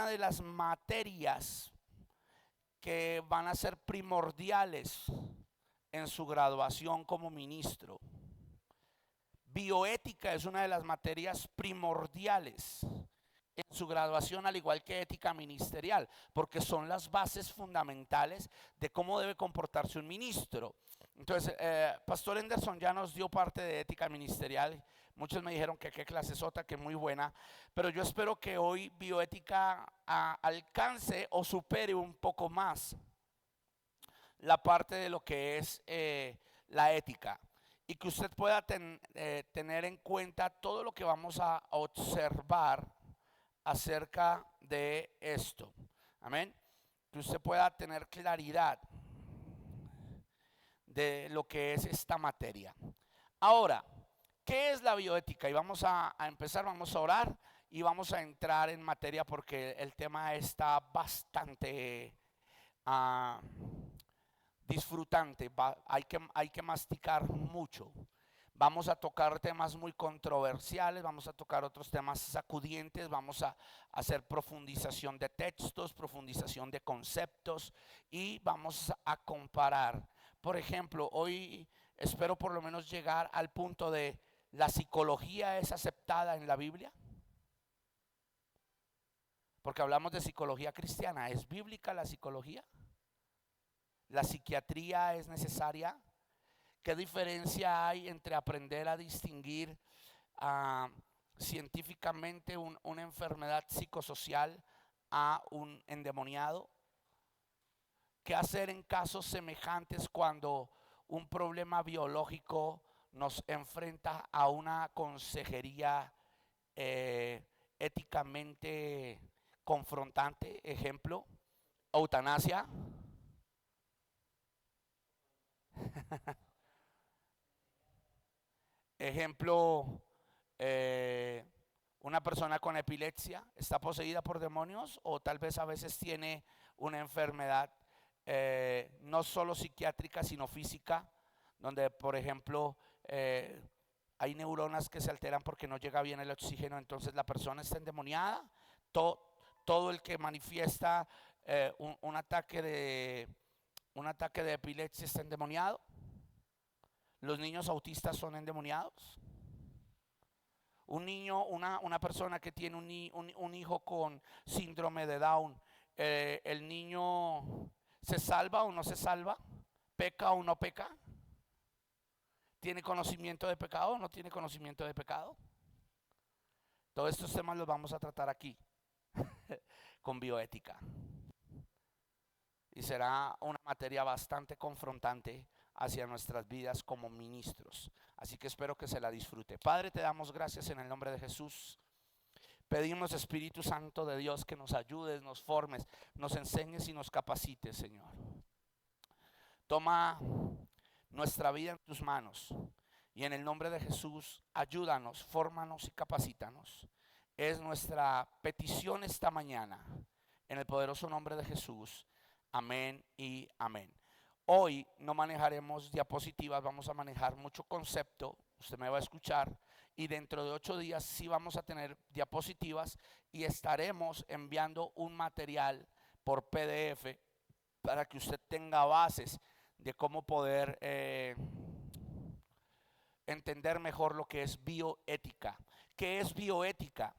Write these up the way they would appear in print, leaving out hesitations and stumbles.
una de las materias que van a ser primordiales en su graduación como ministro. Bioética es una de las materias primordiales en su graduación, al igual que ética ministerial, porque son las bases fundamentales de cómo debe comportarse un ministro. Entonces, Pastor Henderson ya nos dio parte de ética ministerial. Muchos me dijeron que qué clase sota, que muy buena, pero yo espero que hoy bioética alcance o supere un poco más la parte de lo que es la ética, y que usted pueda tener en cuenta todo lo que vamos a observar acerca de esto. Amén. Que usted pueda tener claridad de lo que es esta materia. Ahora, ¿qué es la bioética? Y vamos a empezar, vamos a orar y vamos a entrar en materia, porque el tema está bastante disfrutante. Hay que masticar mucho. Vamos a tocar temas muy controversiales, vamos a tocar otros temas sacudientes, vamos a hacer profundización de textos, profundización de conceptos, y vamos a comparar. Por ejemplo, hoy espero por lo menos llegar al punto de: ¿la psicología es aceptada en la Biblia? Porque hablamos de psicología cristiana. ¿Es bíblica la psicología? ¿La psiquiatría es necesaria? ¿Qué diferencia hay entre aprender a distinguir científicamente una enfermedad psicosocial a un endemoniado? ¿Qué hacer en casos semejantes cuando un problema biológico nos enfrenta a una consejería éticamente confrontante? Ejemplo, eutanasia. Ejemplo, una persona con epilepsia está poseída por demonios, o tal vez a veces tiene una enfermedad no solo psiquiátrica sino física, donde por ejemplo hay neuronas que se alteran porque no llega bien el oxígeno, entonces la persona está endemoniada. Todo el que manifiesta un ataque de epilepsia está endemoniado. Los niños autistas son endemoniados. Un niño, una persona que tiene un hijo con síndrome de Down, el niño ¿se salva o no se salva? ¿Peca o no peca? ¿Tiene conocimiento de pecado o no tiene conocimiento de pecado? Todos estos temas los vamos a tratar aquí con bioética. Y será una materia bastante confrontante hacia nuestras vidas como ministros. Así que espero que se la disfrute. Padre, te damos gracias en el nombre de Jesús. Pedimos, Espíritu Santo de Dios, que nos ayudes, nos formes, nos enseñes y nos capacites, Señor. Toma nuestra vida en tus manos, y en el nombre de Jesús ayúdanos, fórmanos y capacítanos. Es nuestra petición esta mañana, en el poderoso nombre de Jesús. Amén y amén. Hoy no manejaremos diapositivas, vamos a manejar mucho concepto. Usted me va a escuchar, y dentro de 8 días sí vamos a tener diapositivas, y estaremos enviando un material por PDF para que usted tenga bases de cómo poder entender mejor lo que es bioética. ¿Qué es bioética?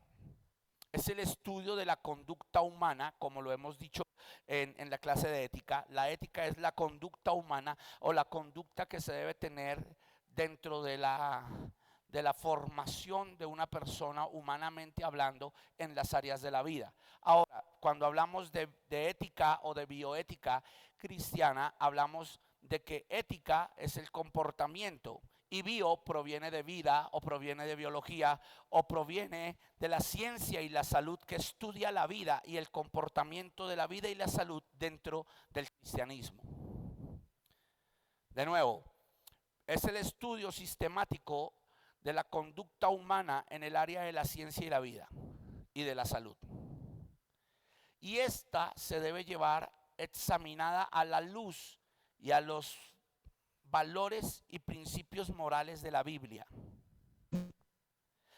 Es el estudio de la conducta humana, como lo hemos dicho en la clase de ética. La ética es la conducta humana, o la conducta que se debe tener dentro de la formación de una persona, humanamente hablando, en las áreas de la vida. Ahora, cuando hablamos de ética o de bioética cristiana, hablamos de que ética es el comportamiento, y bio proviene de vida, o proviene de biología, o proviene de la ciencia y la salud, que estudia la vida y el comportamiento de la vida y la salud dentro del cristianismo. De nuevo, es el estudio sistemático de la conducta humana en el área de la ciencia y la vida y de la salud. Y esta se debe llevar examinada a la luz y a los valores y principios morales de la Biblia.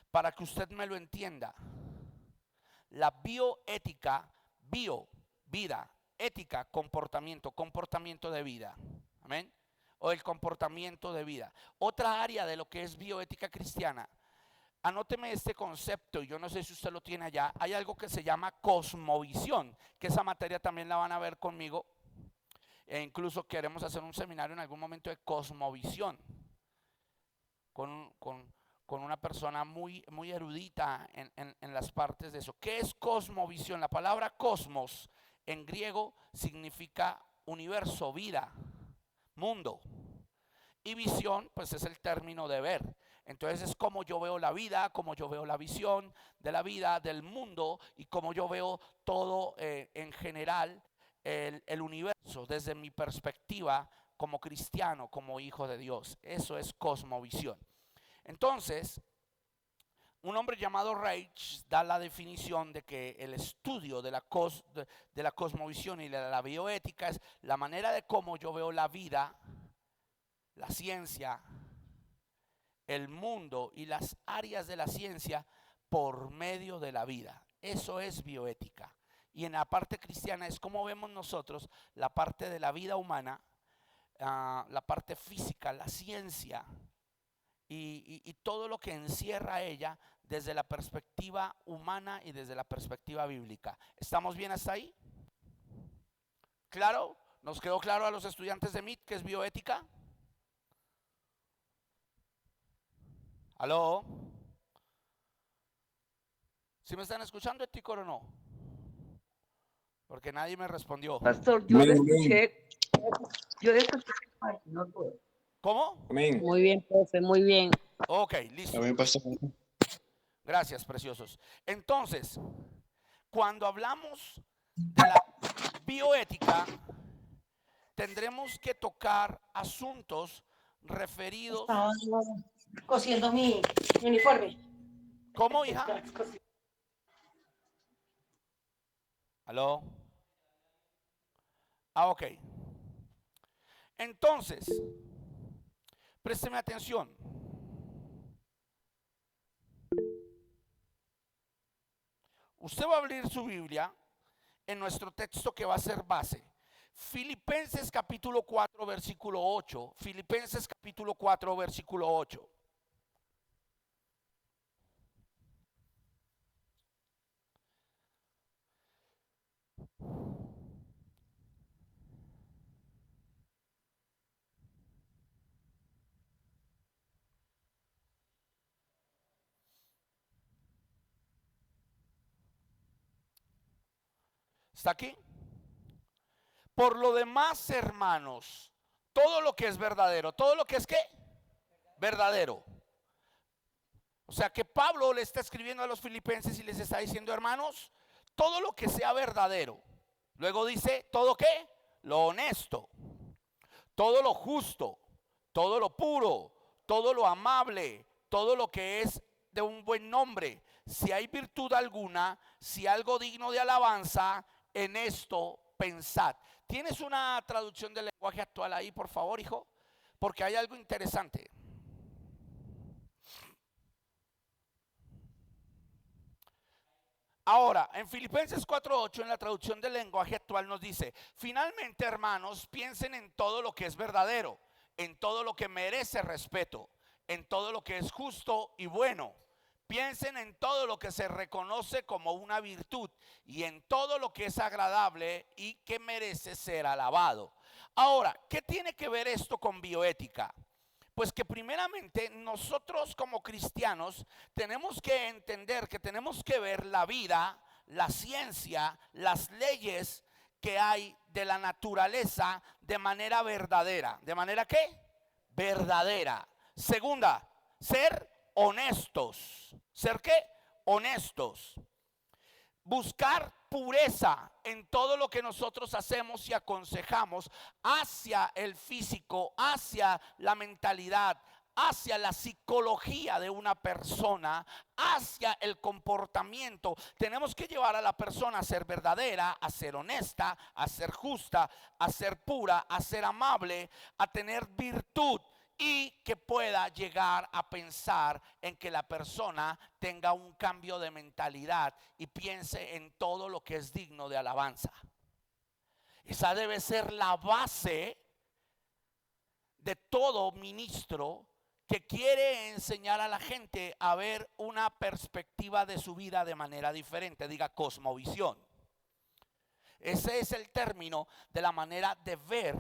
Para que usted me lo entienda, la bioética Bio, vida, ética, comportamiento, comportamiento de vida. Amén. O el comportamiento de vida. Otra área de lo que es bioética cristiana. Anóteme este concepto, y yo no sé si usted lo tiene allá. Hay algo que se llama cosmovisión, que esa materia también la van a ver conmigo. E incluso queremos hacer un seminario en algún momento de cosmovisión con una persona muy erudita en las partes de eso. ¿Qué es cosmovisión? La palabra cosmos en griego significa universo, vida, mundo. Y visión, pues es el término de ver. Entonces es como yo veo la vida, como yo veo la visión de la vida, del mundo, y como yo veo todo en general, el universo desde mi perspectiva como cristiano, como hijo de Dios. Eso es cosmovisión. Entonces, un hombre llamado Reich da la definición de que el estudio de la cosmovisión y de la bioética es la manera de cómo yo veo la vida, la ciencia, el mundo y las áreas de la ciencia por medio de la vida. Eso es bioética. Y en la parte cristiana es como vemos nosotros la parte de la vida humana, la parte física, la ciencia y todo lo que encierra ella desde la perspectiva humana y desde la perspectiva bíblica. ¿Estamos bien hasta ahí? ¿Claro? ¿Nos quedó claro a los estudiantes de MIT que es bioética? ¿Aló? ¿Sí me están escuchando, Eticor, o no? Porque nadie me respondió. Pastor, yo le escuché, no puedo. ¿Cómo? Amén. Muy bien, profe, muy bien. Ok, listo. Amén, pastor. Gracias, preciosos. Entonces, cuando hablamos de la bioética, tendremos que tocar asuntos referidos. Estaba cosiendo mi uniforme. ¿Cómo, hija? ¿Aló? Ok. Entonces, présteme atención. Usted va a abrir su Biblia en nuestro texto que va a ser base. Filipenses capítulo 4, versículo 8. Filipenses capítulo 4, versículo 8. ¿Está aquí? Por lo demás, hermanos, todo lo que es verdadero, todo lo que es ¿qué? Verdadero. O sea que Pablo le está escribiendo a los filipenses y les está diciendo, hermanos, todo lo que sea verdadero. Luego dice, ¿todo qué? Lo honesto, todo lo justo, todo lo puro, todo lo amable, todo lo que es de un buen nombre. Si hay virtud alguna, si algo digno de alabanza, en esto pensad. ¿Tienes una traducción del lenguaje actual ahí, por favor, hijo? Porque hay algo interesante. Ahora, en Filipenses 4:8, en la traducción del lenguaje actual nos dice, finalmente, hermanos, piensen en todo lo que es verdadero, en todo lo que merece respeto, en todo lo que es justo y bueno. Piensen en todo lo que se reconoce como una virtud y en todo lo que es agradable y que merece ser alabado. Ahora, ¿qué tiene que ver esto con bioética? Pues que primeramente nosotros como cristianos tenemos que entender que tenemos que ver la vida, la ciencia, las leyes que hay de la naturaleza de manera verdadera. ¿De manera qué? Verdadera. Segunda, ser honestos. ¿Ser qué? Honestos. Buscar pureza en todo lo que nosotros hacemos y aconsejamos hacia el físico, hacia la mentalidad, hacia la psicología de una persona, hacia el comportamiento. Tenemos que llevar a la persona a ser verdadera, a ser honesta, a ser justa, a ser pura, a ser amable, a tener virtud. y que pueda llegar a pensar en que la persona tenga un cambio de mentalidad y piense en todo lo que es digno de alabanza. Esa debe ser la base de todo ministro que quiere enseñar a la gente a ver una perspectiva de su vida de manera diferente. Diga cosmovisión. Ese es el término de la manera de ver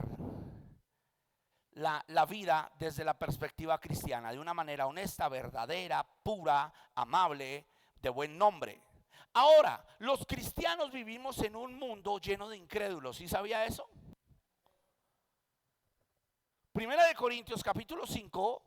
la vida desde la perspectiva cristiana, de una manera honesta, verdadera, pura, amable, de buen nombre. Ahora, los cristianos vivimos en un mundo lleno de incrédulos. ¿Sí sabía eso? Primera de Corintios capítulo 5,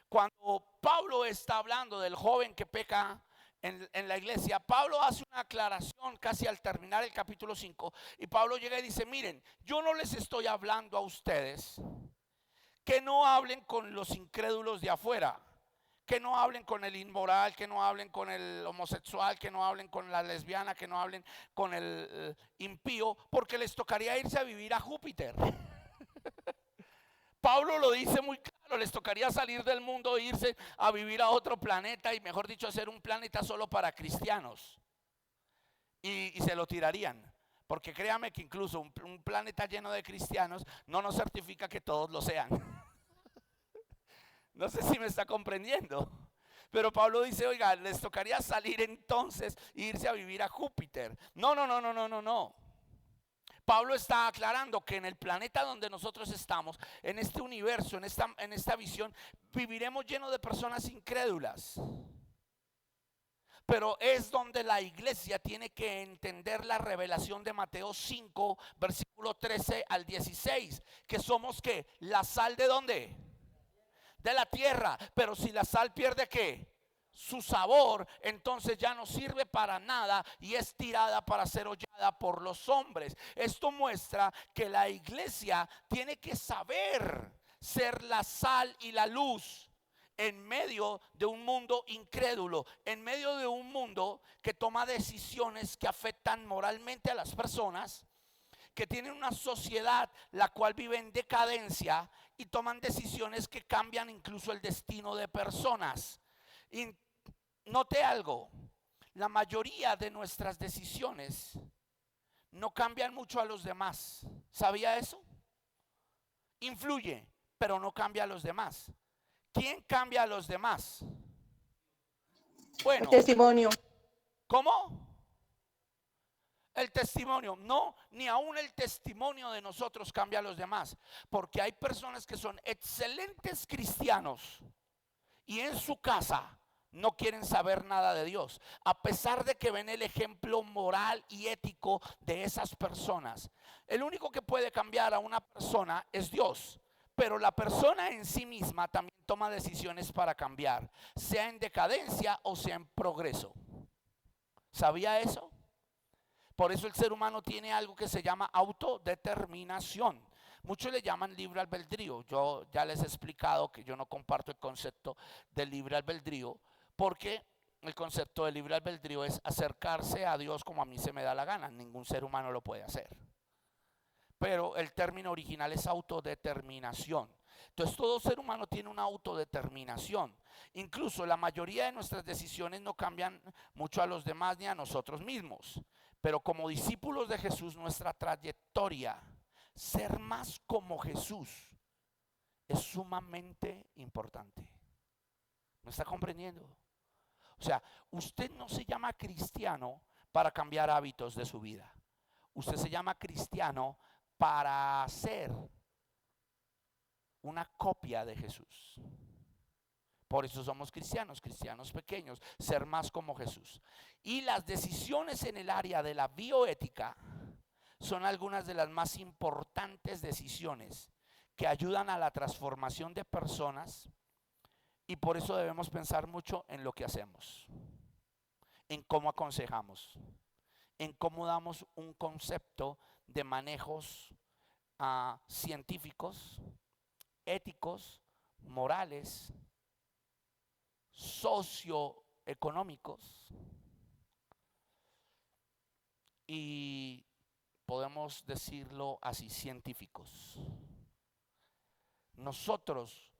cuando Pablo está hablando del joven que peca en la iglesia, Pablo hace una aclaración casi al terminar el capítulo 5, y Pablo llega y dice: miren, yo no les estoy hablando a ustedes que no hablen con los incrédulos de afuera, que no hablen con el inmoral, que no hablen con el homosexual, que no hablen con la lesbiana, que no hablen con el impío, porque les tocaría irse a vivir a Júpiter. Pablo lo dice muy claro, les tocaría salir del mundo e irse a vivir a otro planeta, y mejor dicho, hacer un planeta solo para cristianos. Y se lo tirarían. Porque créame que incluso un planeta lleno de cristianos no nos certifica que todos lo sean. No sé si me está comprendiendo. Pero Pablo dice: oiga, les tocaría salir entonces e irse a vivir a Júpiter. No, no, no, no, no, no, no. Pablo está aclarando que en el planeta donde nosotros estamos, en este universo, en esta visión, viviremos llenos de personas incrédulas. Pero es donde la iglesia tiene que entender la revelación de Mateo 5, versículo 13 al 16, que somos ¿qué? La sal ¿de dónde? De la tierra. Pero si la sal pierde ¿qué? Su sabor, entonces ya no sirve para nada y es tirada para ser hollada por los hombres. Esto muestra que la iglesia tiene que saber ser la sal y la luz en medio de un mundo incrédulo, en medio de un mundo que toma decisiones que afectan moralmente a las personas, que tienen una sociedad la cual vive en decadencia y toman decisiones que cambian incluso el destino de personas. Y note algo: la mayoría de nuestras decisiones no cambian mucho a los demás. ¿Sabía eso? Influye, pero no cambia a los demás. ¿Quién cambia a los demás? Bueno, El testimonio. ¿cómo? El testimonio. No, ni aún el testimonio de nosotros cambia a los demás. Porque hay personas que son excelentes cristianos y en su casa no quieren saber nada de Dios, a pesar de que ven el ejemplo moral y ético de esas personas. El único que puede cambiar a una persona es Dios. Pero la persona en sí misma también toma decisiones para cambiar, sea en decadencia o sea en progreso. ¿Sabía eso? Por eso el ser humano tiene algo que se llama autodeterminación. Muchos le llaman libre albedrío. Yo ya les he explicado que yo no comparto el concepto de libre albedrío, porque el concepto de libre albedrío es acercarse a Dios como a mí se me da la gana. Ningún ser humano lo puede hacer. Pero el término original es autodeterminación. Entonces todo ser humano tiene una autodeterminación. Incluso la mayoría de nuestras decisiones no cambian mucho a los demás ni a nosotros mismos. Pero como discípulos de Jesús, nuestra trayectoria, ser más como Jesús, es sumamente importante. ¿Me está comprendiendo? O sea, usted no se llama cristiano para cambiar hábitos de su vida. Usted se llama cristiano para ser una copia de Jesús. Por eso somos cristianos, cristianos pequeños, ser más como Jesús. Y las decisiones en el área de la bioética son algunas de las más importantes decisiones que ayudan a la transformación de personas, y por eso debemos pensar mucho en lo que hacemos, en cómo aconsejamos, en cómo damos un concepto de manejos científicos, éticos, morales, socioeconómicos, y podemos decirlo así, científicos. Nosotros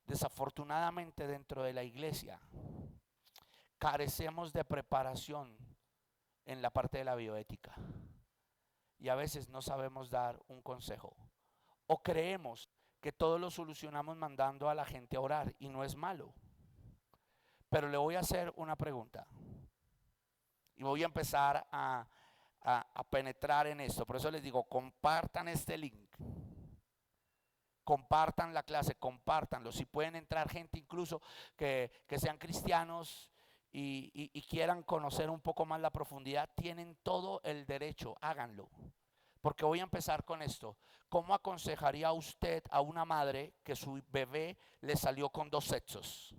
Desafortunadamente dentro de la iglesia carecemos de preparación en la parte de la bioética y a veces no sabemos dar un consejo o creemos que todo lo solucionamos mandando a la gente a orar, y no es malo, pero le voy a hacer una pregunta y voy a empezar a penetrar en esto. Por eso les digo, compartan este link, compartan la clase, compártanlo. Si pueden entrar gente incluso que sean cristianos y quieran conocer un poco más la profundidad, tienen todo el derecho, háganlo. Porque voy a empezar con esto. ¿Cómo aconsejaría usted a una madre que su bebé le salió con 2 sexos?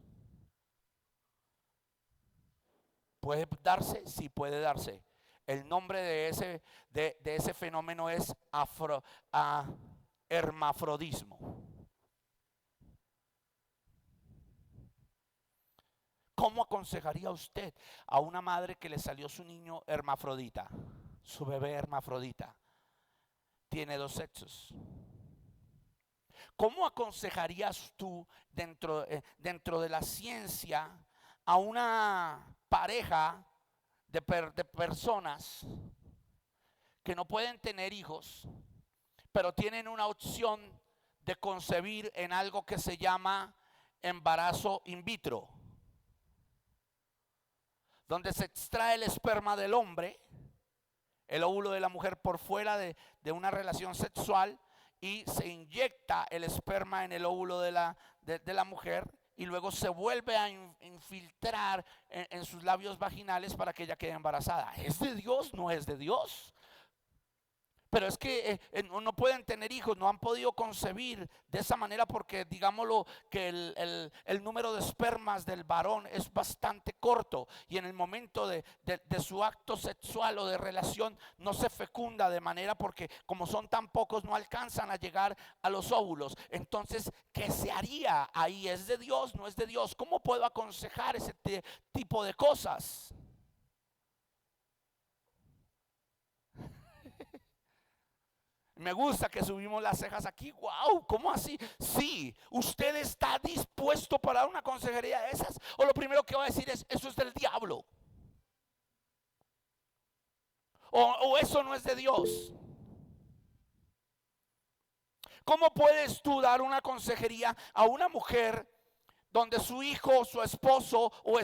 ¿Puede darse? Sí, puede darse. El nombre de ese fenómeno es hermafrodismo. ¿Cómo aconsejaría usted a una madre que le salió su niño hermafrodita, su bebé hermafrodita? Tiene 2 sexos. ¿Cómo aconsejarías tú dentro de la ciencia a una pareja de personas que no pueden tener hijos, pero tienen una opción de concebir en algo que se llama embarazo in vitro, donde se extrae el esperma del hombre, el óvulo de la mujer por fuera de una relación sexual, y se inyecta el esperma en el óvulo de la mujer, y luego se vuelve a infiltrar en sus labios vaginales para que ella quede embarazada? ¿Es de Dios? No es de Dios. Pero es que no pueden tener hijos, no han podido concebir de esa manera porque, digámoslo, que el número de espermas del varón es bastante corto, y en el momento de su acto sexual o de relación no se fecunda de manera, porque como son tan pocos no alcanzan a llegar a los óvulos. Entonces, ¿qué se haría ahí? ¿Es de Dios? ¿No es de Dios? ¿Cómo puedo aconsejar ese tipo de cosas? Me gusta que subimos las cejas aquí. Wow, ¿cómo así? Sí, ¿usted está dispuesto para una consejería de esas? O lo primero que va a decir es: eso es del diablo, o eso no es de Dios. ¿Cómo puedes tú dar una consejería a una mujer donde su hijo, su esposo o un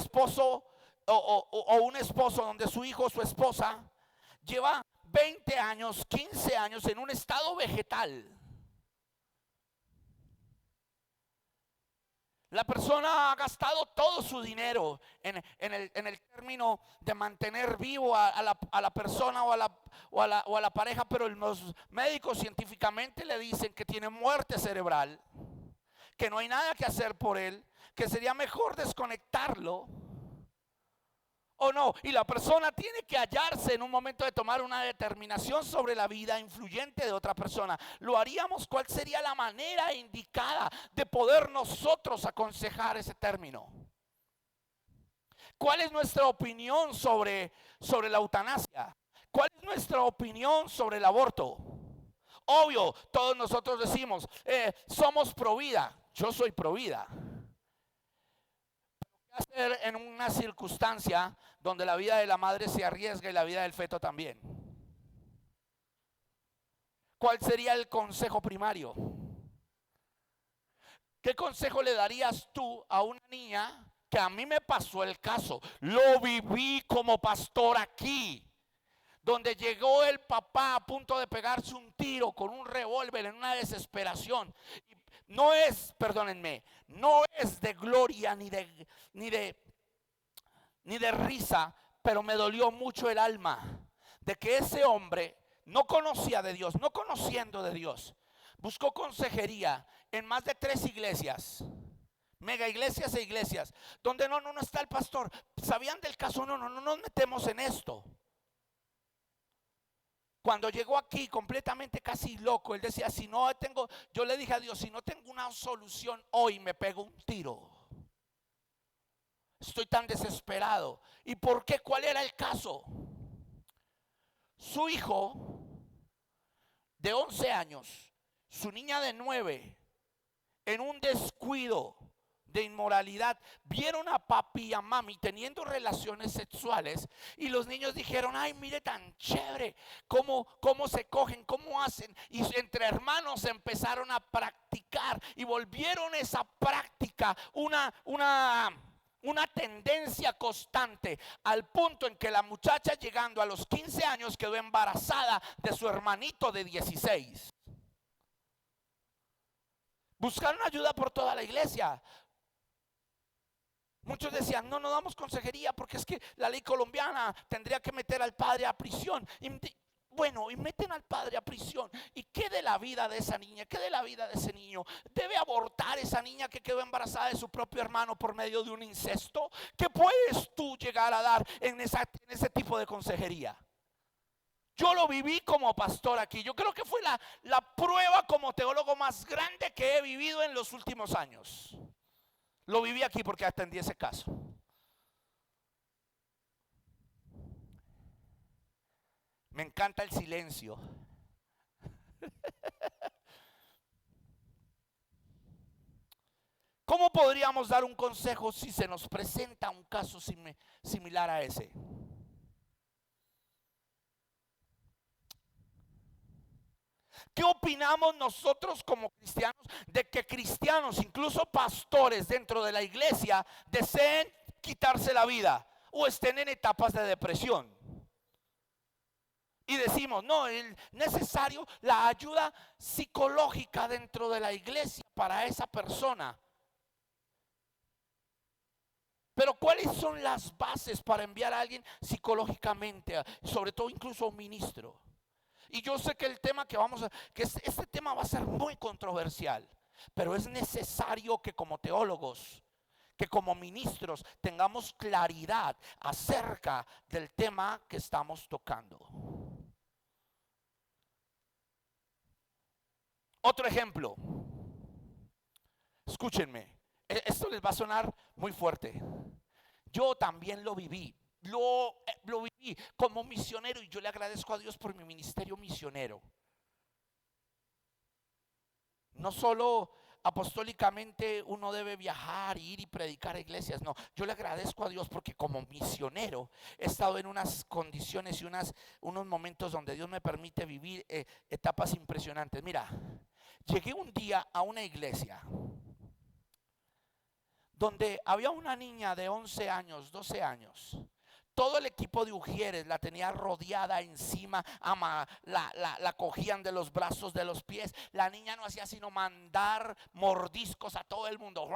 esposo donde su hijo o su esposa lleva 20 años, 15 años en un estado vegetal? La persona ha gastado todo su dinero en el término de mantener vivo a la persona o a la pareja, pero los médicos científicamente le dicen que tiene muerte cerebral, que no hay nada que hacer por él, que sería mejor desconectarlo. ¿O no? Y la persona tiene que hallarse en un momento de tomar una determinación sobre la vida influyente de otra persona. ¿Lo haríamos? ¿Cuál sería la manera indicada de poder nosotros aconsejar ese término? ¿Cuál es nuestra opinión sobre la eutanasia? ¿Cuál es nuestra opinión sobre el aborto? Obvio, todos nosotros decimos, somos pro vida. Yo soy pro vida. Hacer en una circunstancia donde la vida de la madre se arriesga y la vida del feto también. ¿Cuál sería el consejo primario? ¿Qué consejo le darías tú a una niña? Que a mí me pasó el caso, lo viví como pastor aquí, donde llegó el papá a punto de pegarse un tiro con un revólver en una desesperación. No es, perdónenme, no es de gloria ni de risa, pero me dolió mucho el alma de que ese hombre no conocía de Dios, no conociendo de Dios, buscó consejería en más de 3 iglesias, mega iglesias e iglesias, donde no está el pastor. Sabían del caso, no nos metemos en esto. Cuando llegó aquí completamente casi loco, él decía: si no tengo, yo le dije a Dios, si no tengo una solución hoy, me pego un tiro. Estoy tan desesperado. ¿Y por qué? ¿Cuál era el caso? Su hijo de 11 años, su niña de 9, en un descuido de inmoralidad, vieron a papi y a mami teniendo relaciones sexuales y los niños dijeron: ay, mire tan chévere cómo se cogen, cómo hacen, y entre hermanos empezaron a practicar y volvieron esa práctica una tendencia constante, al punto en que la muchacha, llegando a los 15 años, quedó embarazada de su hermanito de 16. Buscaron ayuda por toda la iglesia. Muchos decían: no damos consejería porque es que la ley colombiana tendría que meter al padre a prisión. Bueno, y meten al padre a prisión. ¿Y qué de la vida de esa niña? ¿Qué de la vida de ese niño? ¿Debe abortar esa niña que quedó embarazada de su propio hermano por medio de un incesto? ¿Qué puedes tú llegar a dar en ese tipo de consejería? Yo lo viví como pastor aquí. Yo creo que fue la prueba como teólogo más grande que he vivido en los últimos años. Lo viví aquí porque atendí ese caso. Me encanta el silencio. ¿Cómo podríamos dar un consejo si se nos presenta un caso similar a ese? ¿Qué opinamos nosotros como cristianos de que cristianos, incluso pastores dentro de la iglesia, deseen quitarse la vida o estén en etapas de depresión? Y decimos: no, es necesario la ayuda psicológica dentro de la iglesia para esa persona. Pero ¿cuáles son las bases para enviar a alguien psicológicamente, sobre todo incluso a un ministro? Y yo sé que el tema este tema va a ser muy controversial, pero es necesario que como teólogos, que como ministros tengamos claridad acerca del tema que estamos tocando. Otro ejemplo, escúchenme, esto les va a sonar muy fuerte. Yo también lo viví. Lo viví como misionero y yo le agradezco a Dios por mi ministerio misionero. No solo apostólicamente uno debe viajar, ir y predicar a iglesias. No, yo le agradezco a Dios porque como misionero he estado en unas condiciones y unos momentos donde Dios me permite vivir etapas impresionantes. Mira, llegué un día a una iglesia donde había una niña de 11 años, 12 años. Todo el equipo de Ujieres la tenía rodeada encima, la cogían de los brazos, de los pies. La niña no hacía sino mandar mordiscos a todo el mundo,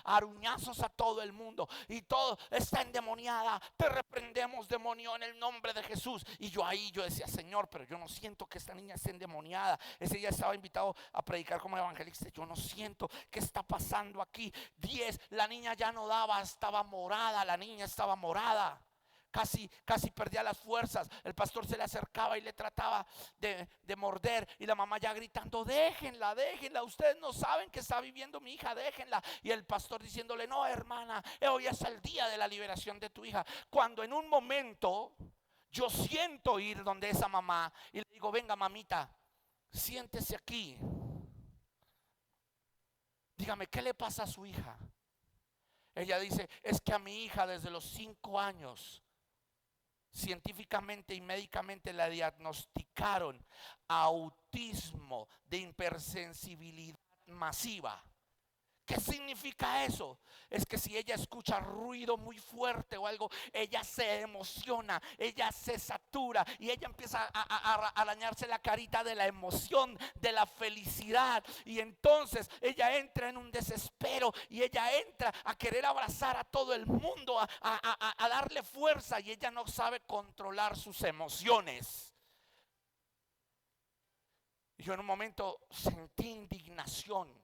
aruñazos a todo el mundo. Y todo: está endemoniada, te reprendemos, demonio, en el nombre de Jesús. Y yo decía: Señor, pero yo no siento que esta niña esté endemoniada. Ese día estaba invitado a predicar como evangelista. Yo no siento qué está pasando aquí. 10, la niña ya no daba, estaba morada, la niña estaba morada. Casi perdía las fuerzas. El pastor se le acercaba y le trataba de morder. Y la mamá ya gritando: déjenla, ustedes no saben que está viviendo mi hija, déjenla. Y el pastor diciéndole: no, hermana, hoy es el día de la liberación de tu hija. Cuando en un momento yo siento ir donde esa mamá y le digo: venga, mamita, siéntese aquí. Dígame, ¿qué le pasa a su hija? Ella dice: es que a mi hija desde los 5 años científicamente y médicamente la diagnosticaron autismo de hipersensibilidad masiva. ¿Qué significa eso? Es que si ella escucha ruido muy fuerte o algo, ella se emociona, ella se satura y ella empieza a dañarse la carita de la emoción, de la felicidad. Y entonces ella entra en un desespero y ella entra a querer abrazar a todo el mundo, a darle fuerza, y ella no sabe controlar sus emociones. Y yo en un momento sentí indignación.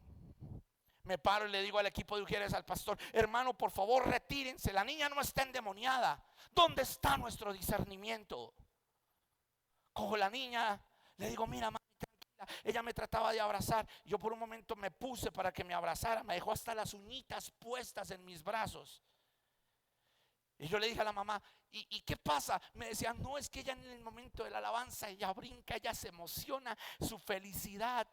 Me paro y le digo al equipo de Ujieres, al pastor: hermano, por favor, retírense, la niña no está endemoniada. ¿Dónde está nuestro discernimiento? Cojo la niña, le digo: mira, mami, tranquila. Ella me trataba de abrazar. Yo por un momento me puse para que me abrazara. Me dejó hasta las uñitas puestas en mis brazos. Y yo le dije a la mamá: ¿y qué pasa? Me decía: no, es que ella en el momento de la alabanza, ella brinca, ella se emociona, su felicidad.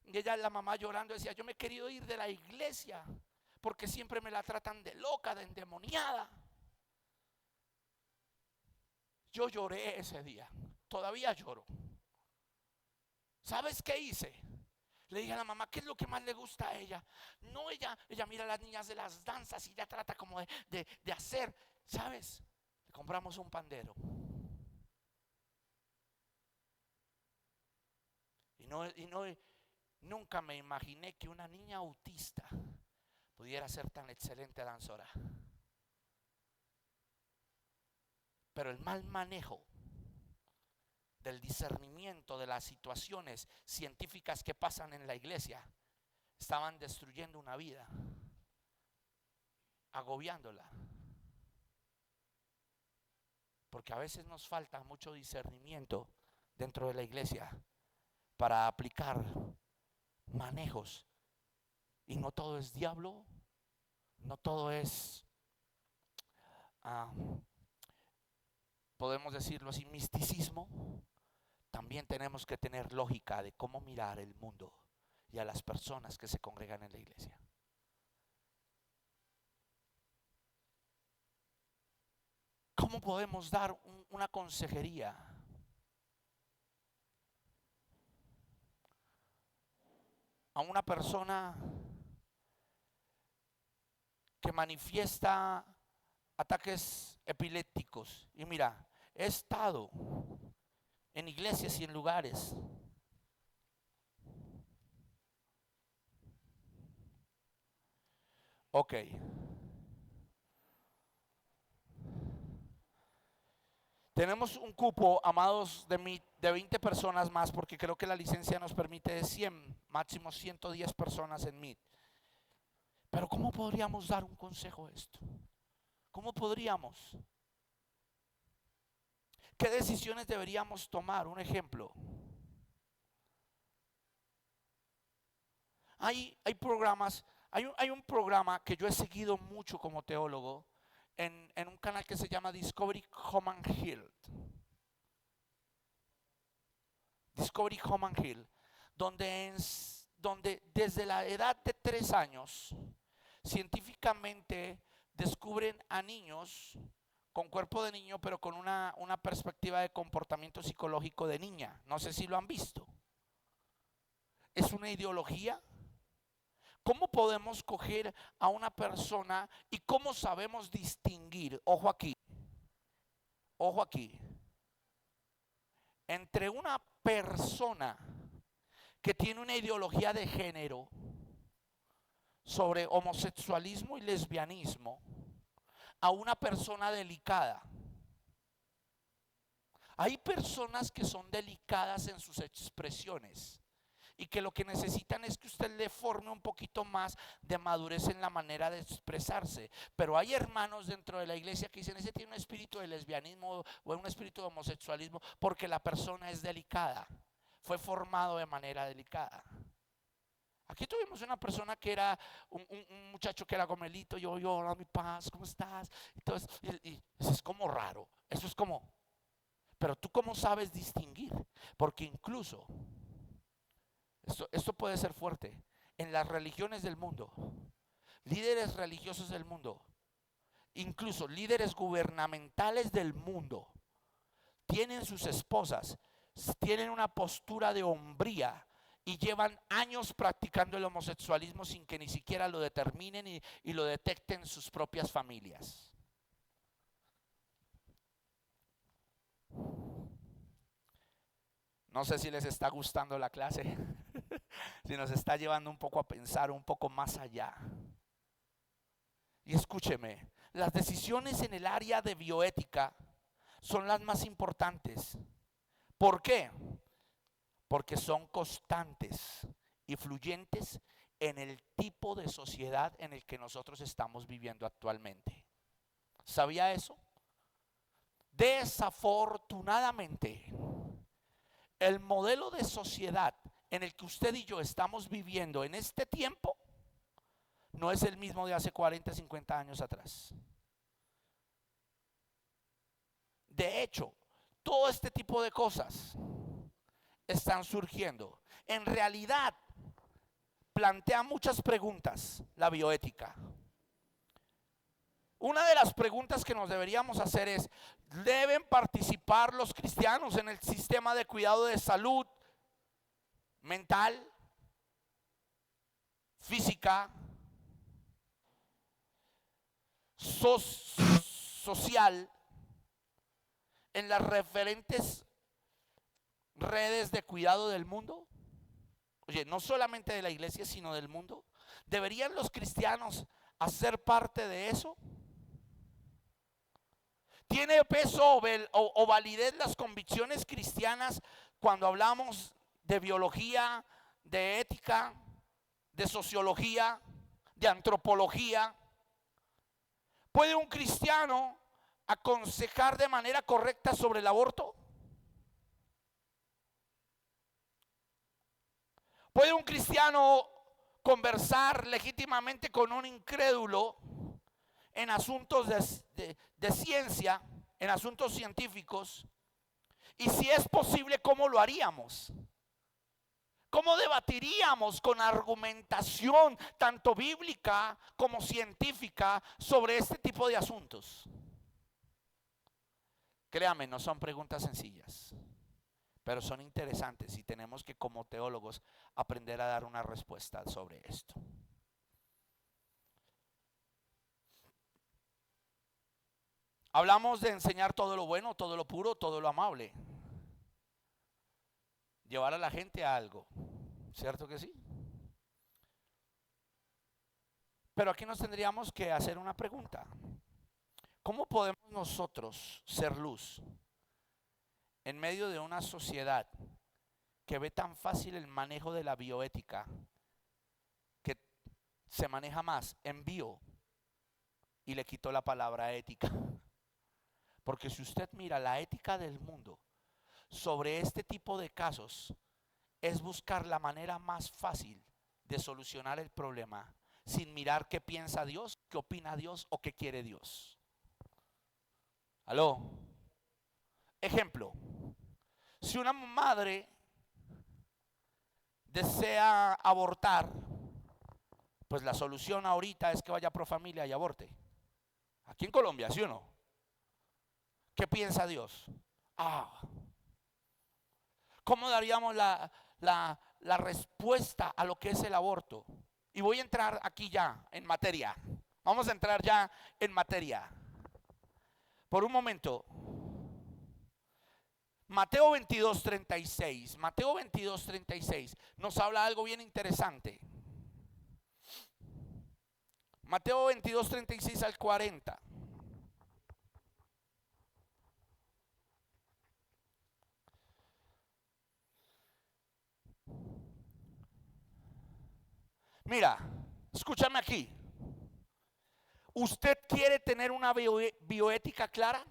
Y ella, la mamá llorando, decía: yo me he querido ir de la iglesia porque siempre me la tratan de loca, de endemoniada. Yo lloré ese día, todavía lloro. ¿Sabes qué hice? Le dije a la mamá, ¿qué es lo que más le gusta a ella? No, ella mira a las niñas de las danzas y ella trata como de hacer, ¿sabes? Le compramos un pandero. Nunca me imaginé que una niña autista pudiera ser tan excelente danzora. Pero el mal manejo del discernimiento de las situaciones científicas que pasan en la iglesia estaban destruyendo una vida, agobiándola. Porque a veces nos falta mucho discernimiento dentro de la iglesia para aplicar manejos. Y no todo es diablo, no todo es, podemos decirlo así, misticismo. También tenemos que tener lógica de cómo mirar el mundo y a las personas que se congregan en la iglesia. ¿Cómo podemos dar una consejería a una persona que manifiesta ataques epilépticos? Y mira, he estado en iglesias y en lugares ok. Tenemos un cupo, amados, de 20 personas más, porque creo que la licencia nos permite de 100, máximo 110 personas en Meet. Pero ¿cómo podríamos dar un consejo a esto? ¿Cómo podríamos? ¿Qué decisiones deberíamos tomar? Un ejemplo. Hay programas, hay un programa que yo he seguido mucho como teólogo en un canal que se llama Discovery Home and Health. Discovery Home and Health, donde desde la edad de 3 años científicamente descubren a niños con cuerpo de niño, pero con una perspectiva de comportamiento psicológico de niña. No sé si lo han visto. Es una ideología. ¿Cómo podemos coger a una persona y cómo sabemos distinguir? Ojo aquí, entre una persona que tiene una ideología de género sobre homosexualismo y lesbianismo a una persona delicada. Hay personas que son delicadas en sus expresiones y que lo que necesitan es que usted le forme un poquito más de madurez en la manera de expresarse. Pero hay hermanos dentro de la iglesia que dicen, ese tiene un espíritu de lesbianismo o un espíritu de homosexualismo porque la persona es delicada, fue formado de manera delicada. Aquí tuvimos una persona que era un muchacho que era gomelito, yo, hola mi paz, ¿cómo estás? Entonces, y eso es como raro, eso es como, pero tú cómo sabes distinguir, porque incluso esto puede ser fuerte. En las religiones del mundo, líderes religiosos del mundo, incluso líderes gubernamentales del mundo, tienen sus esposas, tienen una postura de hombría y llevan años practicando el homosexualismo sin que ni siquiera lo determinen y lo detecten sus propias familias. No sé si les está gustando la clase, si nos está llevando un poco a pensar un poco más allá. Y escúcheme, las decisiones en el área de bioética son las más importantes. ¿Por qué? Porque son constantes y fluyentes en el tipo de sociedad en el que nosotros estamos viviendo actualmente. ¿Sabía eso? Desafortunadamente, el modelo de sociedad en el que usted y yo estamos viviendo en este tiempo no es el mismo de hace 40, 50 años atrás. De hecho, todo este tipo de cosas están surgiendo. En realidad, plantea muchas preguntas la bioética. Una de las preguntas que nos deberíamos hacer es, ¿deben participar los cristianos en el sistema de cuidado de salud mental, física, social, en las referentes redes de cuidado del mundo? Oye, no solamente de la iglesia, sino del mundo. ¿Deberían los cristianos hacer parte de eso? ¿Tiene peso o validez las convicciones cristianas cuando hablamos de biología, de ética, de sociología, de antropología? ¿Puede un cristiano aconsejar de manera correcta sobre el aborto? ¿Puede un cristiano conversar legítimamente con un incrédulo en asuntos de ciencia, en asuntos científicos? Y si es posible, ¿cómo lo haríamos? ¿Cómo debatiríamos con argumentación tanto bíblica como científica sobre este tipo de asuntos? Créame, no son preguntas sencillas, pero son interesantes y tenemos que, como teólogos, aprender a dar una respuesta sobre esto. Hablamos de enseñar todo lo bueno, todo lo puro, todo lo amable. Llevar a la gente a algo, ¿cierto que sí? Pero aquí nos tendríamos que hacer una pregunta. ¿Cómo podemos nosotros ser luz en medio de una sociedad que ve tan fácil el manejo de la bioética, que se maneja más en bio y le quitó la palabra ética? Porque si usted mira la ética del mundo sobre este tipo de casos, es buscar la manera más fácil de solucionar el problema sin mirar qué piensa Dios, qué opina Dios o qué quiere Dios. ¿Aló? Ejemplo, si una madre desea abortar, pues la solución ahorita es que vaya a Profamilia y aborte. Aquí en Colombia, ¿sí o no? ¿Qué piensa Dios? ¿Cómo daríamos la respuesta a lo que es el aborto? Y voy a entrar aquí ya en materia. Vamos a entrar ya en materia. Por un momento. Mateo 22:36. Mateo 22:36 nos habla algo bien interesante. Mateo 22:36 al 40. Mira, escúchame aquí. ¿Usted quiere tener una bioética clara?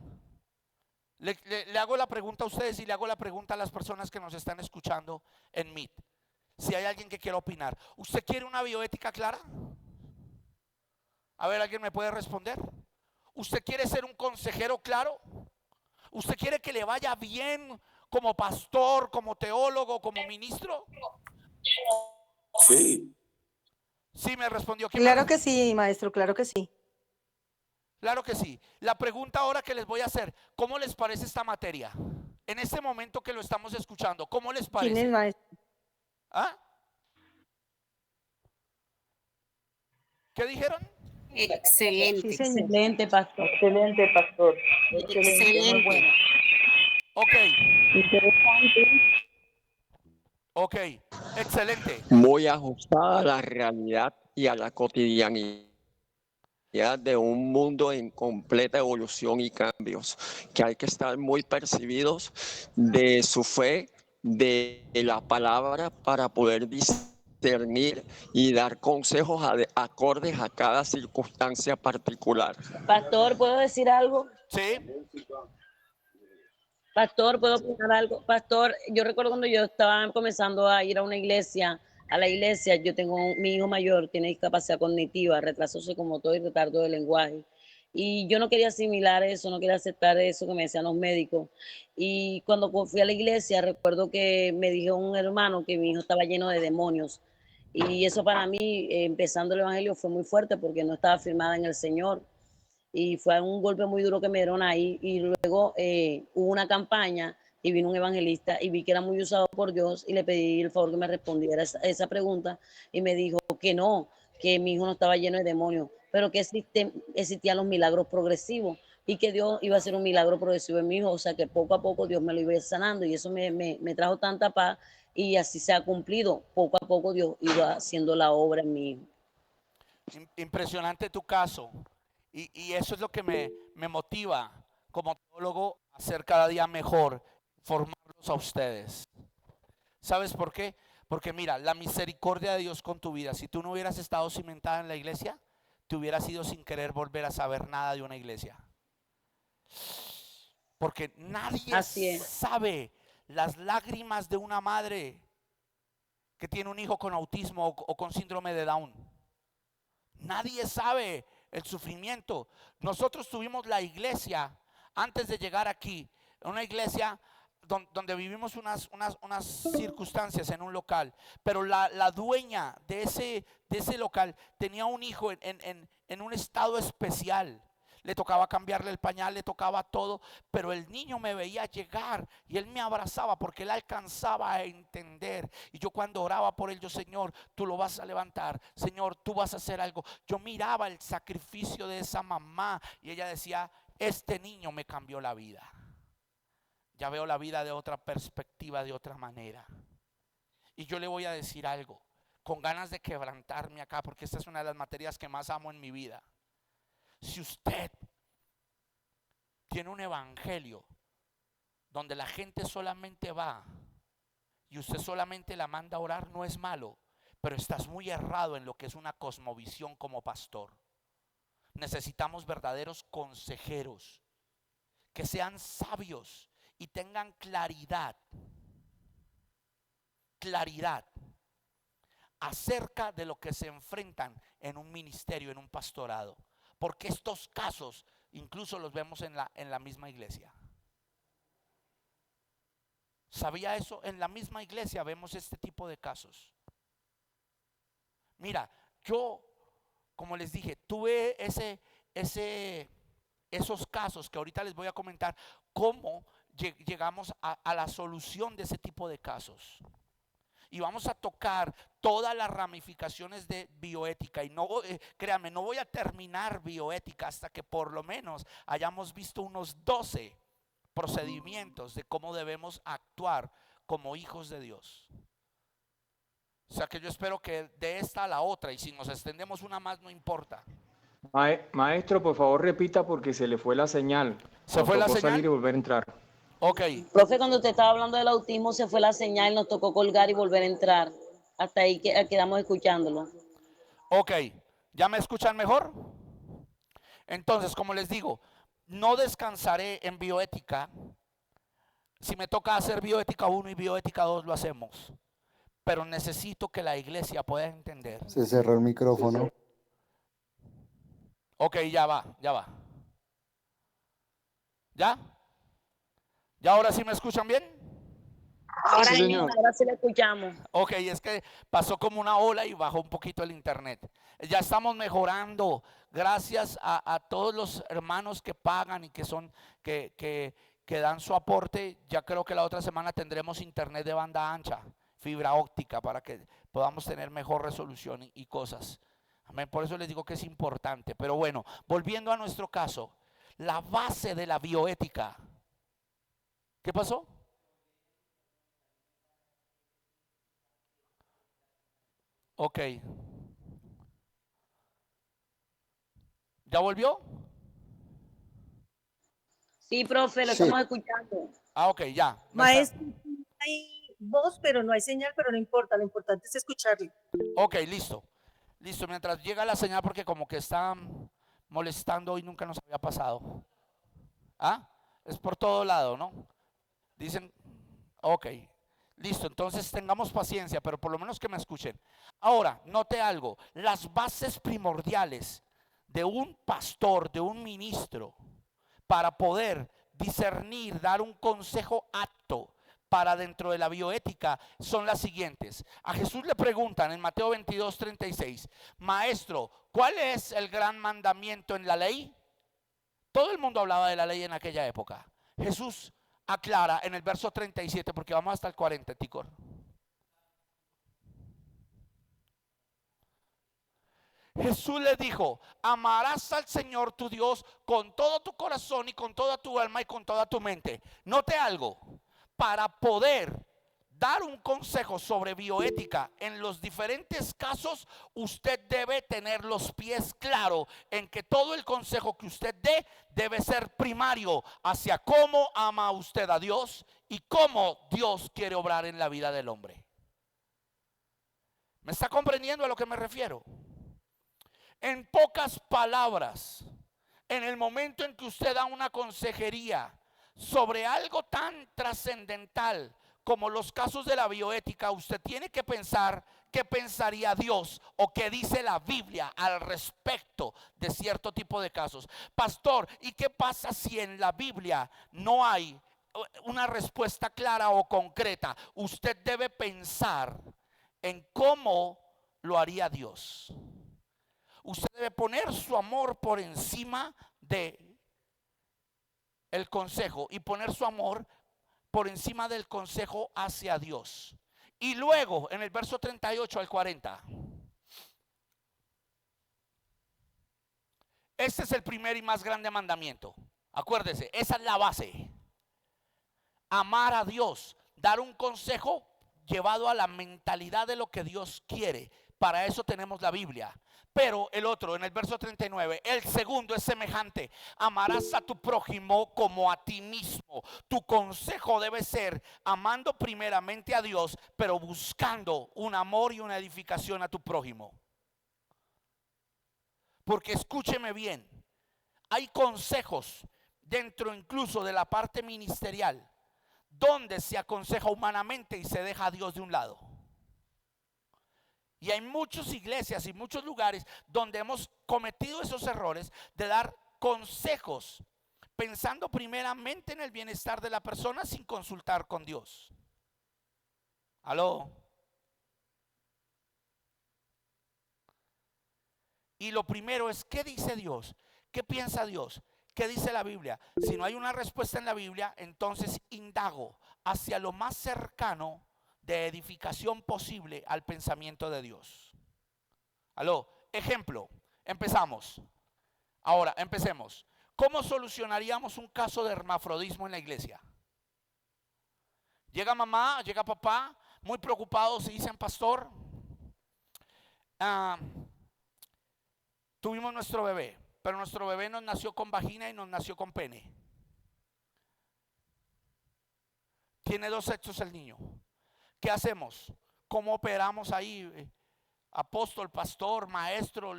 Le hago la pregunta a ustedes y le hago la pregunta a las personas que nos están escuchando en Meet. Si hay alguien que quiera opinar. ¿Usted quiere una bioética clara? A ver, ¿alguien me puede responder? ¿Usted quiere ser un consejero claro? ¿Usted quiere que le vaya bien como pastor, como teólogo, como ministro? Sí. Sí, me respondió. Claro que sí, maestro, claro que sí. Claro que sí. La pregunta ahora que les voy a hacer, ¿cómo les parece esta materia? En este momento que lo estamos escuchando, ¿cómo les ¿Quién es parece? maestro? ¿Ah? ¿Qué dijeron? Excelente. Sí, señor. Excelente, pastor. Excelente, pastor. Excelente, muy bueno. Ok, Interesante. ok, excelente. Muy ajustada a la realidad y a la cotidianidad de un mundo en completa evolución y cambios, que hay que estar muy percibidos de su fe, de la palabra, para poder discernir y dar consejos acordes a cada circunstancia particular. Pastor, ¿puedo decir algo? Sí, Pastor, ¿puedo opinar algo? Pastor, yo recuerdo cuando yo estaba comenzando a ir a una iglesia, yo tengo mi hijo mayor, tiene discapacidad cognitiva, retraso psicomotor y retardo de lenguaje. Y yo no quería asimilar eso, no quería aceptar eso que me decían los médicos. Y cuando fui a la iglesia, recuerdo que me dijo un hermano que mi hijo estaba lleno de demonios. Y eso para mí, empezando el evangelio, fue muy fuerte porque no estaba firmada en el Señor. y fue un golpe muy duro que me dieron ahí. Y luego hubo una campaña y vino un evangelista y vi que era muy usado por Dios y le pedí el favor que me respondiera esa pregunta y me dijo que no, que mi hijo no estaba lleno de demonios, pero que existían los milagros progresivos y que Dios iba a hacer un milagro progresivo en mi hijo, o sea que poco a poco Dios me lo iba a ir sanando y eso me trajo tanta paz y así se ha cumplido. Poco a poco Dios iba haciendo la obra en mi hijo. Impresionante tu caso. Y eso es lo que me motiva como teólogo a ser cada día mejor, formarlos a ustedes. ¿Sabes por qué? Porque mira, la misericordia de Dios con tu vida, si tú no hubieras estado cimentada en la iglesia, te hubieras ido sin querer volver a saber nada de una iglesia. Porque nadie sabe las lágrimas de una madre que tiene un hijo con autismo o con síndrome de Down. Nadie sabe el sufrimiento. Nosotros tuvimos la iglesia antes de llegar aquí, una iglesia donde vivimos unas circunstancias en un local, pero la dueña de ese local tenía un hijo en un estado especial. Le tocaba cambiarle el pañal, le tocaba todo, pero el niño me veía llegar y él me abrazaba porque él alcanzaba a entender. Y yo cuando oraba por él, yo, Señor, tú lo vas a levantar, Señor, tú vas a hacer algo. Yo miraba el sacrificio de esa mamá y ella decía, este niño me cambió la vida. Ya veo la vida de otra perspectiva, de otra manera. Y yo le voy a decir algo, con ganas de quebrantarme acá, porque esta es una de las materias que más amo en mi vida. Si usted tiene un evangelio donde la gente solamente va y usted solamente la manda a orar, no es malo, pero estás muy errado en lo que es una cosmovisión como pastor. Necesitamos verdaderos consejeros que sean sabios y tengan claridad acerca de lo que se enfrentan en un ministerio, en un pastorado. Porque estos casos incluso los vemos en la misma iglesia. ¿Sabía eso? En la misma iglesia vemos este tipo de casos. Mira, yo, como les dije, tuve esos casos que ahorita les voy a comentar cómo llegamos a la solución de ese tipo de casos. Y vamos a tocar todas las ramificaciones de bioética. Y no, créanme, no voy a terminar bioética hasta que por lo menos hayamos visto unos 12 procedimientos de cómo debemos actuar como hijos de Dios. O sea que yo espero que de esta a la otra, y si nos extendemos una más no importa. Maestro, por favor repita porque se le fue la señal. ¿Se fue la tocó señal? salir y volver a entrar. Ok. Profe, cuando te estaba hablando del autismo se fue la señal, nos tocó colgar y volver a entrar. Hasta ahí quedamos escuchándolo. Ok, ¿ya me escuchan mejor? Entonces, como les digo, no descansaré en bioética. Si me toca hacer bioética 1 y bioética 2 lo hacemos. Pero necesito que la iglesia pueda entender. Se cerró el micrófono. Ok, ya va. ¿Ya? ¿Ya ahora sí me escuchan bien? Ahora sí, ahora sí le escuchamos. Ok, es que pasó como una ola y bajó un poquito el internet. Ya estamos mejorando. Gracias a todos los hermanos que pagan y que dan su aporte. Ya creo que la otra semana tendremos internet de banda ancha, fibra óptica, para que podamos tener mejor resolución y cosas. Amén. Por eso les digo que es importante. Pero bueno, volviendo a nuestro caso, la base de la bioética. ¿Qué pasó? Ok. ¿Ya volvió? Sí, profe, lo estamos escuchando. Ah, ok, ya. Maestro, hay voz, pero no hay señal, pero no importa, lo importante es escucharle. Ok, listo. Listo, mientras llega la señal porque como que está molestando y nunca nos había pasado. ¿Ah? Es por todo lado, ¿no? Dicen, ok. Listo, entonces tengamos paciencia, pero por lo menos que me escuchen. Ahora, note algo, las bases primordiales de un pastor, de un ministro, para poder discernir, dar un consejo apto para dentro de la bioética son las siguientes. A Jesús le preguntan en Mateo 22:36, Maestro, ¿cuál es el gran mandamiento en la ley? Todo el mundo hablaba de la ley en aquella época. Jesús aclara en el verso 37, porque vamos hasta el 40, Ticor. Jesús le dijo: amarás al Señor tu Dios con todo tu corazón y con toda tu alma y con toda tu mente. Note algo: para poder dar un consejo sobre bioética en los diferentes casos, usted debe tener los pies claros en que todo el consejo que usted dé debe ser primario hacia cómo ama usted a Dios y cómo Dios quiere obrar en la vida del hombre. ¿Me está comprendiendo a lo que me refiero? En pocas palabras, en el momento en que usted da una consejería sobre algo tan trascendental como los casos de la bioética, usted tiene que pensar qué pensaría Dios o qué dice la Biblia al respecto de cierto tipo de casos. Pastor, ¿y qué pasa si en la Biblia no hay una respuesta clara o concreta? Usted debe pensar en cómo lo haría Dios. Usted debe poner su amor por encima de el consejo y poner su amor por encima del consejo hacia Dios. Y luego en el verso 38 al 40, este es el primer y más grande mandamiento. Acuérdese, esa es la base. Amar a Dios, dar un consejo llevado a la mentalidad de lo que Dios quiere. Para eso tenemos la Biblia. Pero el otro, en el verso 39, el segundo es semejante: amarás a tu prójimo como a ti mismo. Tu consejo debe ser amando primeramente a Dios, pero buscando un amor y una edificación a tu prójimo. Porque escúcheme bien, hay consejos dentro incluso de la parte ministerial donde se aconseja humanamente y se deja a Dios de un lado. Y hay muchas iglesias y muchos lugares donde hemos cometido esos errores de dar consejos pensando primeramente en el bienestar de la persona sin consultar con Dios. ¿Aló? Y lo primero es: ¿qué dice Dios? ¿Qué piensa Dios? ¿Qué dice la Biblia? Si no hay una respuesta en la Biblia, entonces indago hacia lo más cercano de edificación posible al pensamiento de Dios. Aló, ejemplo, empezamos. Ahora, empecemos. ¿Cómo solucionaríamos un caso de hermafrodismo en la iglesia? Llega mamá, llega papá, muy preocupados y dicen: pastor, tuvimos nuestro bebé, pero nuestro bebé nos nació con vagina y nos nació con pene. Tiene dos sexos el niño. ¿Qué hacemos? ¿Cómo operamos ahí? Apóstol, pastor, maestro,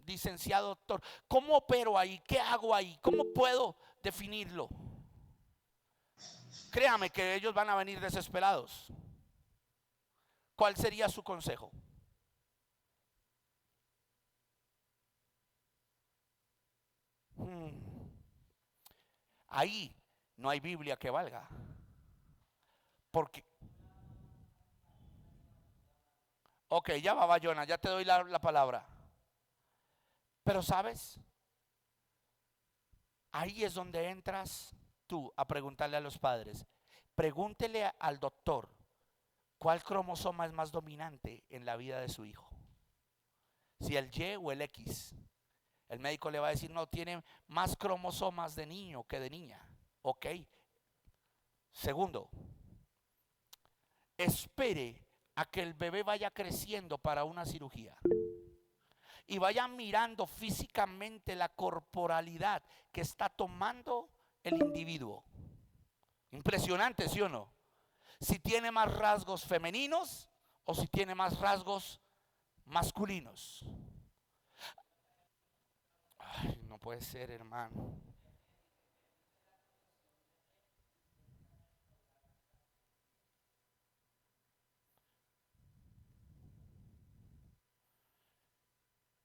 licenciado, doctor. ¿Cómo opero ahí? ¿Qué hago ahí? ¿Cómo puedo definirlo? Créame que ellos van a venir desesperados. ¿Cuál sería su consejo? Ahí no hay Biblia que valga. Porque ok, ya va, Bayona, ya te doy la palabra. Pero sabes, ahí es donde entras tú a preguntarle a los padres. Pregúntele al doctor cuál cromosoma es más dominante en la vida de su hijo. Si el Y o el X. El médico le va a decir: no, tiene más cromosomas de niño que de niña. Ok. Segundo, espere a que el bebé vaya creciendo para una cirugía y vaya mirando físicamente la corporalidad que está tomando el individuo. Impresionante, ¿sí o no? Si tiene más rasgos femeninos o si tiene más rasgos masculinos. Ay, no puede ser, hermano.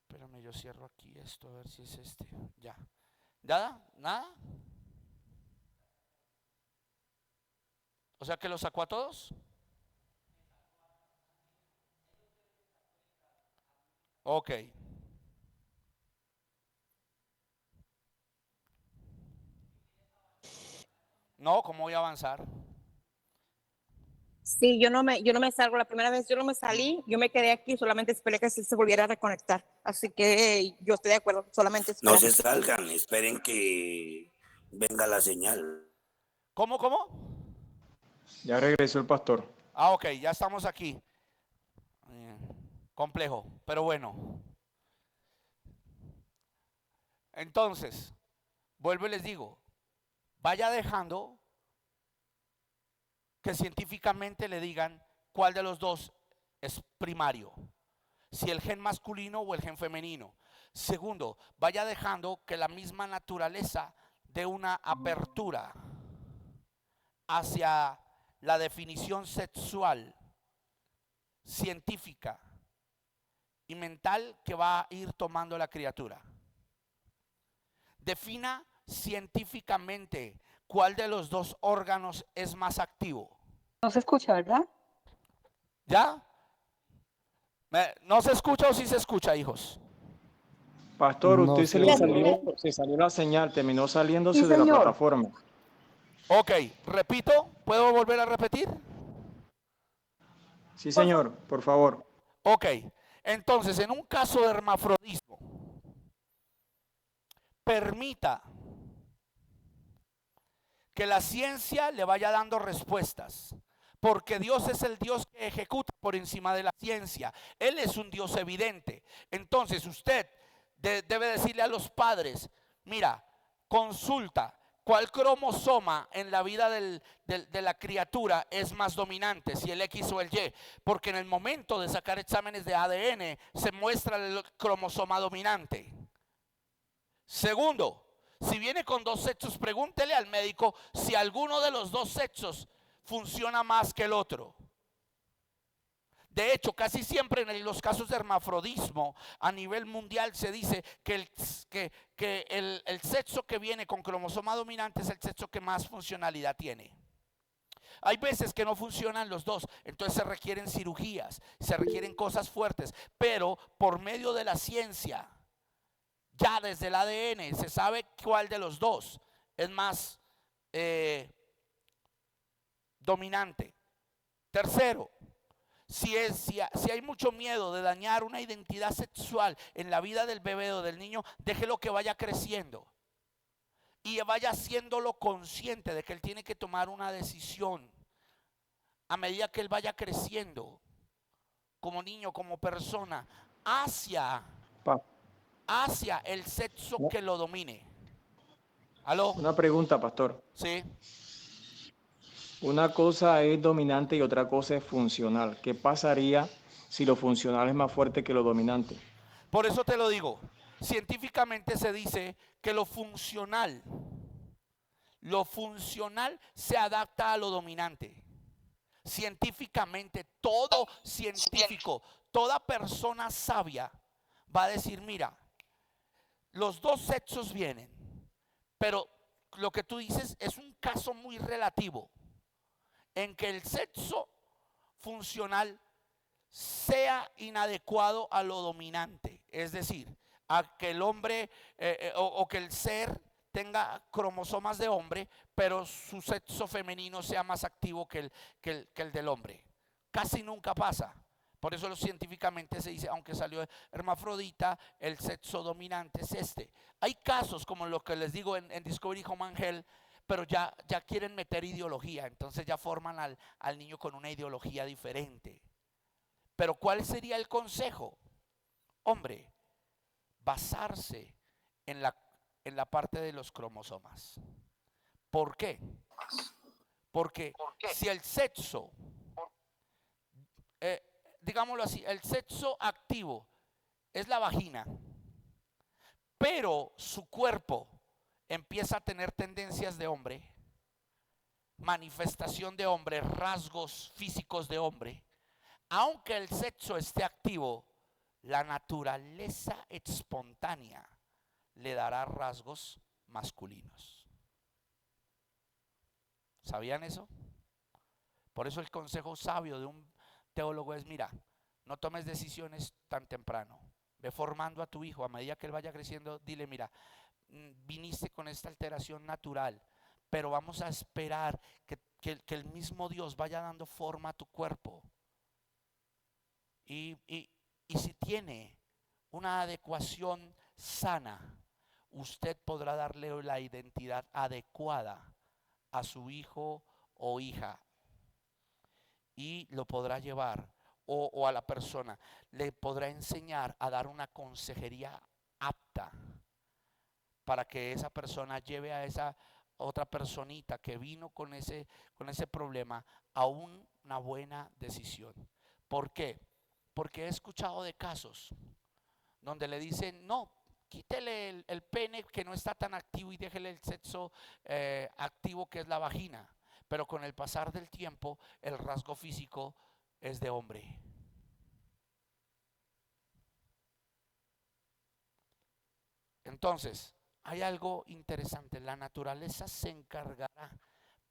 Espérame, yo cierro aquí esto a ver si es este. Ya. ¿Nada? ¿Nada? O sea que los sacó a todos. Ok. No, ¿cómo voy a avanzar? Sí, yo no me salgo. La primera vez yo no me salí, yo me quedé aquí, solamente esperé que se volviera a reconectar. Así que yo estoy de acuerdo, solamente No esperar. se salgan, esperen que venga la señal. ¿Cómo, cómo? Ya regresó el pastor. Ah, ok, ya estamos aquí. Complejo, pero bueno. Entonces, vuelvo y les digo, vaya dejando que científicamente le digan cuál de los dos es primario, si el gen masculino o el gen femenino. Segundo, vaya dejando que la misma naturaleza dé una apertura hacia la definición sexual, científica y mental que va a ir tomando la criatura. Defina científicamente cuál de los dos órganos es más activo. No se escucha, ¿verdad? ¿Ya? ¿No se escucha o sí se escucha, hijos? Pastor, No usted se se salió la señal, terminó saliéndose Sí, de la señor. plataforma. Ok, repito, ¿puedo volver a repetir? Sí, señor, por favor. Ok, entonces en un caso de hermafrodismo, permita que la ciencia le vaya dando respuestas, porque Dios es el Dios que ejecuta por encima de la ciencia. Él es un Dios evidente. Entonces usted debe decirle a los padres, mira, consulta cuál cromosoma en la vida de la criatura es más dominante, si el X o el Y, porque en el momento de sacar exámenes de ADN se muestra el cromosoma dominante. Segundo, si viene con dos sexos, pregúntele al médico si alguno de los dos sexos funciona más que el otro. De hecho, casi siempre en los casos de hermafrodismo a nivel mundial se dice que el sexo que viene con cromosoma dominante es el sexo que más funcionalidad tiene. Hay veces que no funcionan los dos, entonces se requieren cirugías, se requieren cosas fuertes, pero por medio de la ciencia, ya desde el ADN se sabe cuál de los dos es más dominante. Tercero, si hay mucho miedo de dañar una identidad sexual en la vida del bebé o del niño, déjelo que vaya creciendo y vaya haciéndolo consciente de que él tiene que tomar una decisión a medida que él vaya creciendo como niño, como persona, hacia el sexo que lo domine. ¿Aló? Una pregunta, pastor. Sí. Una cosa es dominante y otra cosa es funcional. ¿Qué pasaría si lo funcional es más fuerte que lo dominante? Por eso te lo digo. Científicamente se dice que lo funcional se adapta a lo dominante. Científicamente, todo científico, toda persona sabia va a decir, mira, los dos sexos vienen, pero lo que tú dices es un caso muy relativo en que el sexo funcional sea inadecuado a lo dominante, es decir, a que el hombre o que el ser tenga cromosomas de hombre, pero su sexo femenino sea más activo que el del hombre. Casi nunca pasa. Por eso científicamente se dice, aunque salió hermafrodita, el sexo dominante es este. Hay casos como lo que les digo en Discovery Home and Health, pero ya quieren meter ideología, entonces ya forman al niño con una ideología diferente. Pero ¿cuál sería el consejo? Hombre, basarse en la parte de los cromosomas. ¿Por qué? Porque si el sexo, digámoslo así, el sexo activo es la vagina, pero su cuerpo empieza a tener tendencias de hombre, manifestación de hombre, rasgos físicos de hombre, aunque el sexo esté activo, la naturaleza espontánea le dará rasgos masculinos. ¿Sabían eso? Por eso el consejo sabio de un teólogo es, mira, no tomes decisiones tan temprano. Ve formando a tu hijo a medida que él vaya creciendo. Dile, mira, viniste con esta alteración natural, pero vamos a esperar que el mismo Dios vaya dando forma a tu cuerpo. Y si tiene una adecuación sana, usted podrá darle la identidad adecuada a su hijo o hija y lo podrá llevar, o a la persona le podrá enseñar a dar una consejería apta para que esa persona lleve a esa otra personita que vino con ese problema a una buena decisión. ¿Por qué? Porque he escuchado de casos donde le dicen, no, quítele el pene que no está tan activo y déjele el sexo activo, que es la vagina. Pero con el pasar del tiempo, el rasgo físico es de hombre. Entonces, hay algo interesante. La naturaleza se encargará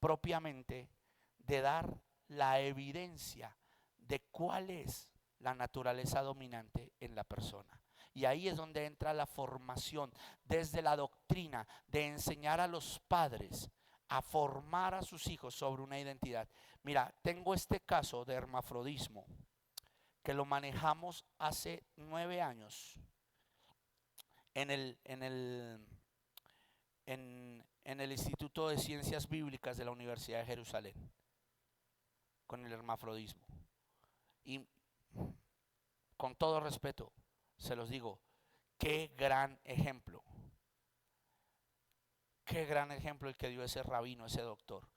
propiamente de dar la evidencia de cuál es la naturaleza dominante en la persona. Y ahí es donde entra la formación desde la doctrina de enseñar a los padres a formar a sus hijos sobre una identidad. Mira, tengo este caso de hermafrodismo que lo manejamos hace 9 años en el Instituto de Ciencias Bíblicas de la Universidad de Jerusalén, con el hermafrodismo. Y con todo respeto, se los digo, qué gran ejemplo el que dio ese rabino, ese doctor.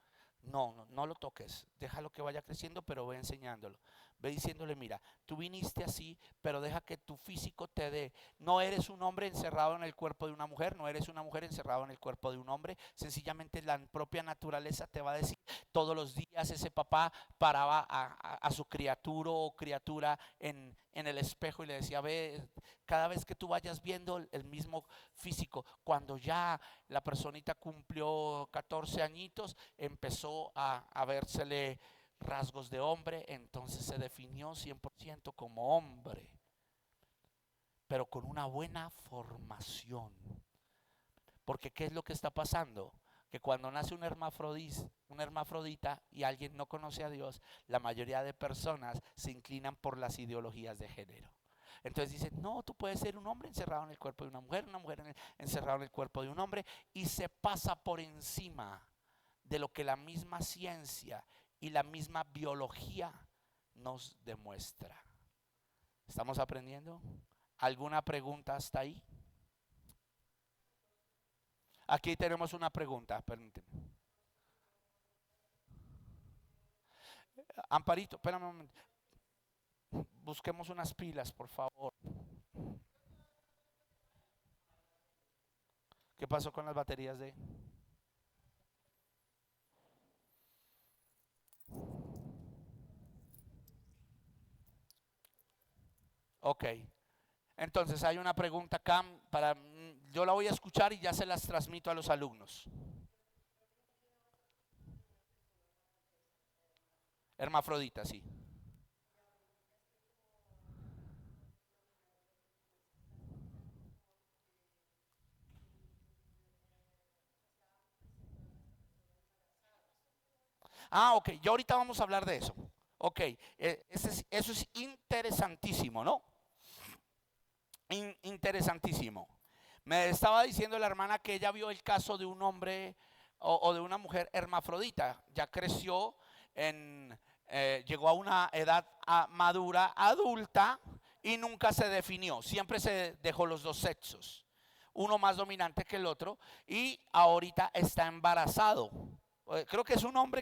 No lo toques, déjalo que vaya creciendo, pero ve enseñándolo. Ve diciéndole, mira, tú viniste así, pero deja que tu físico te dé. No eres un hombre encerrado en el cuerpo de una mujer, no eres una mujer encerrado en el cuerpo de un hombre. Sencillamente la propia naturaleza te va a decir. Todos los días ese papá paraba a su criatura o criatura en el espejo y le decía, ve, cada vez que tú vayas viendo el mismo físico, cuando ya la personita cumplió 14 añitos, empezó a vérsele rasgos de hombre, entonces se definió 100% como hombre, pero con una buena formación. Porque ¿qué es lo que está pasando? Que cuando nace un hermafrodita y alguien no conoce a Dios, la mayoría de personas se inclinan por las ideologías de género. Entonces dicen, no, tú puedes ser un hombre encerrado en el cuerpo de una mujer encerrado en el cuerpo de un hombre, y se pasa por encima de lo que la misma ciencia y la misma biología nos demuestra. ¿Estamos aprendiendo? ¿Alguna pregunta hasta ahí? Aquí tenemos una pregunta, permíteme. Amparito, espérame un momento. Busquemos unas pilas, por favor. ¿Qué pasó con las baterías de? Ok. Entonces hay una pregunta acá yo la voy a escuchar y ya se las transmito a los alumnos. Hermafrodita, sí. Ok, ya ahorita vamos a hablar de eso. Ok, eso es interesantísimo, ¿no? Interesantísimo. Me estaba diciendo la hermana que ella vio el caso de un hombre o de una mujer hermafrodita. Ya creció, llegó a una edad madura, adulta, y nunca se definió. Siempre se dejó los dos sexos, uno más dominante que el otro, y ahorita está embarazado. Creo que es un hombre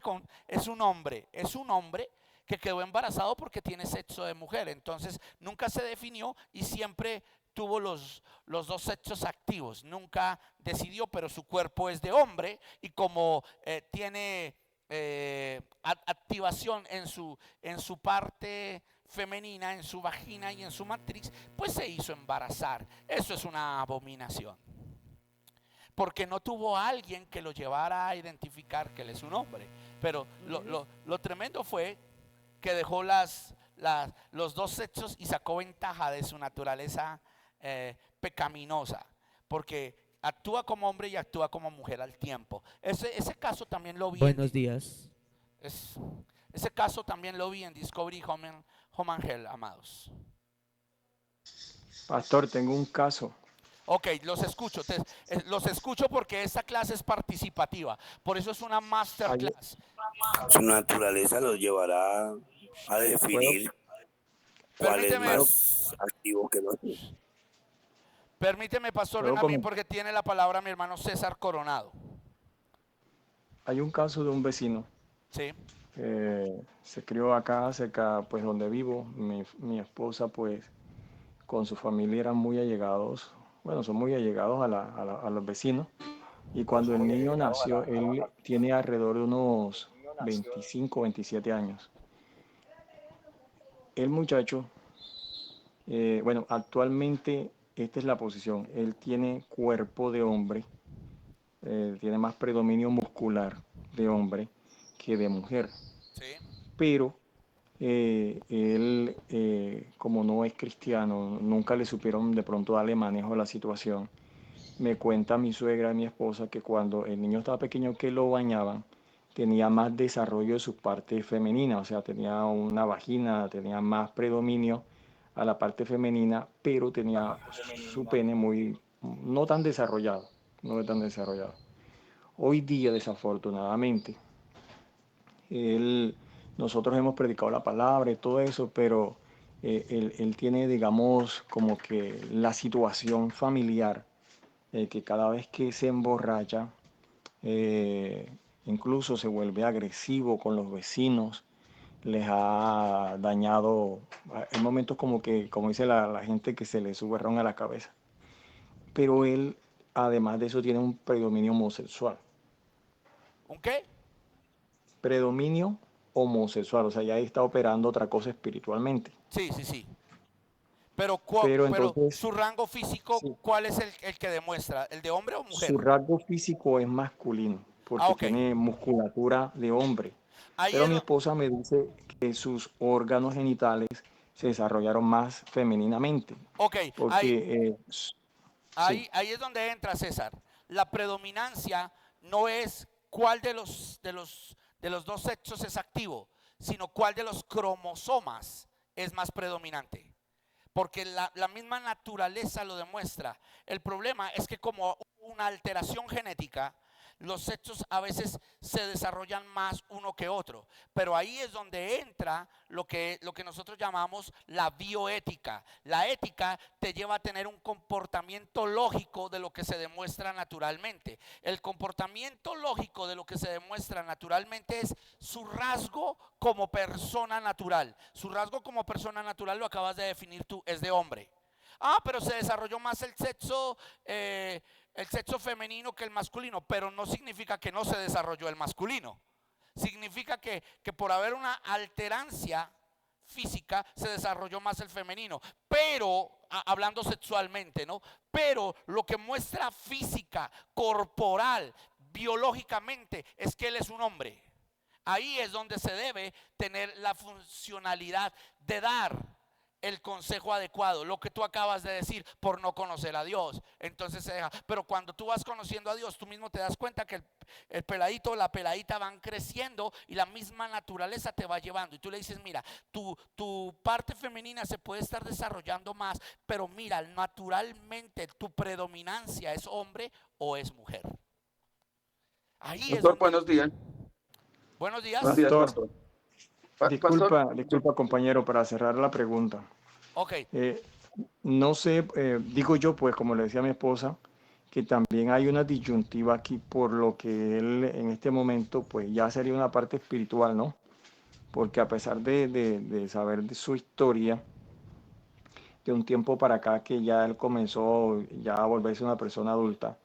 que quedó embarazado porque tiene sexo de mujer. Entonces nunca se definió y siempre tuvo los dos sexos activos. Nunca decidió, pero su cuerpo es de hombre, y como tiene activación en su parte femenina, en su vagina y en su matriz, pues se hizo embarazar. Eso es una abominación, porque no tuvo a alguien que lo llevara a identificar que él es un hombre. Pero lo tremendo fue que dejó los dos sexos y sacó ventaja de su naturaleza pecaminosa, porque actúa como hombre y actúa como mujer al tiempo. Ese caso también lo vi. Buenos días. Ese caso también lo vi en Discovery Home and Health, amados. Pastor, tengo un caso. Ok, los escucho. Los escucho porque esta clase es participativa. Por eso es una masterclass. Su naturaleza los llevará a definir cuál es Permíteme, más activo que el otro. permíteme, Pastor ¿Puedo Benjamín, comentar? porque tiene la palabra mi hermano César Coronado. Hay un caso de un vecino. Sí, Se crió acá cerca, pues donde vivo. Mi esposa, pues, con su familia eran muy allegados. Bueno, son muy allegados a los vecinos. Y cuando el niño nació, él tiene alrededor de unos 25, 27 años. El muchacho, bueno, actualmente esta es la posición. Él tiene cuerpo de hombre, tiene más predominio muscular de hombre que de mujer. sí. Pero él, como no es cristiano, nunca le supieron de pronto darle manejo a la situación. Me cuenta mi suegra y mi esposa que cuando el niño estaba pequeño que lo bañaban, tenía más desarrollo de su parte femenina, o sea, tenía una vagina, tenía más predominio a la parte femenina, pero tenía su pene muy, no tan desarrollado, no tan desarrollado. Hoy día, desafortunadamente, él, nosotros hemos predicado la palabra y todo eso, pero él tiene, digamos, como que la situación familiar, que cada vez que se emborracha, incluso se vuelve agresivo con los vecinos, les ha dañado, hay momentos como que, como dice la gente, que se le sube ron a la cabeza. Pero él, además de eso, tiene un predominio homosexual. ¿Un qué? Predominio homosexual, o sea, ya está operando otra cosa espiritualmente. Sí, sí, sí. Pero Entonces, su rango físico, sí, ¿cuál es el que demuestra? ¿El de hombre o mujer? su rasgo físico es masculino, porque Ok. tiene musculatura de hombre. Ahí Pero es, mi esposa me dice que sus órganos genitales se desarrollaron más femeninamente, ok, porque sí, ahí es donde entra César. La predominancia no es cuál de los dos sexos es activo, sino cuál de los cromosomas es más predominante. Porque la misma naturaleza lo demuestra. El problema es que como una alteración genética, los sexos a veces se desarrollan más uno que otro. Pero ahí es donde entra lo que nosotros llamamos la bioética. La ética te lleva a tener un comportamiento lógico de lo que se demuestra naturalmente. El comportamiento lógico de lo que se demuestra naturalmente es su rasgo como persona natural. Su rasgo como persona natural lo acabas de definir tú, es de hombre. Pero se desarrolló más el sexo femenino que el masculino, pero no significa que no se desarrolló el masculino. Significa que por haber una alterancia física se desarrolló más el femenino, pero hablando sexualmente, ¿no? Pero lo que muestra física, corporal, biológicamente es que él es un hombre. Ahí es donde se debe tener la funcionalidad de dar el consejo adecuado, lo que tú acabas de decir, por no conocer a Dios. Entonces se deja. Pero cuando tú vas conociendo a Dios, tú mismo te das cuenta que el peladito o la peladita van creciendo y la misma naturaleza te va llevando. Y tú le dices, mira, tu parte femenina se puede estar desarrollando más, pero mira, naturalmente tu predominancia es hombre o es mujer. Ahí es donde... Buenos días. Buenos días. pastor, Pastor, disculpa compañero, para cerrar la pregunta. Ok. No sé, digo yo, pues como le decía a mi esposa, que también hay una disyuntiva aquí, por lo que él en este momento pues ya sería una parte espiritual, ¿no? Porque a pesar de saber de su historia, de un tiempo para acá que ya él comenzó ya a volverse una persona adulta,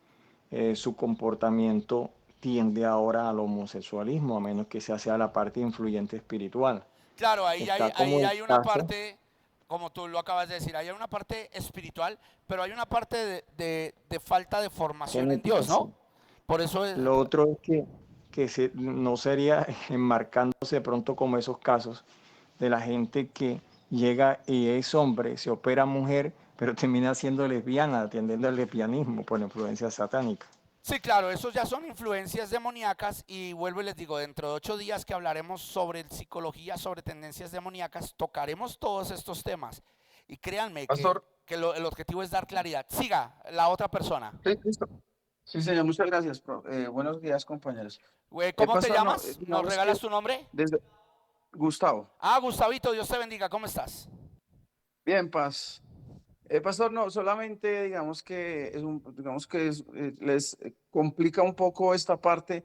su comportamiento tiende ahora al homosexualismo, a menos que sea la parte influyente espiritual. Claro, ahí Está como el hay una caso, parte, como tú lo acabas de decir, hay una parte espiritual, pero hay una parte de falta de formación en genética, Dios, sí. ¿no? Por eso es... Lo otro es que no sería enmarcándose de pronto como esos casos de la gente que llega y es hombre, se opera mujer, pero termina siendo lesbiana, atendiendo al lesbianismo por influencia satánica. Sí, claro, esos ya son influencias demoníacas y vuelvo y les digo, dentro de 8 días que hablaremos sobre psicología, sobre tendencias demoníacas, tocaremos todos estos temas. Y créanme Pastor, el objetivo es dar claridad. Siga, la otra persona. sí, listo. Sí, señor, muchas gracias. Buenos días, compañeros. ¿Cómo te Pastor, no, llamas? ¿Nos digamos regalas que tu nombre? desde Gustavo. Ah, Gustavito, Dios te bendiga, ¿cómo estás? Bien, paz. Pastor, no, solamente les complica un poco esta parte,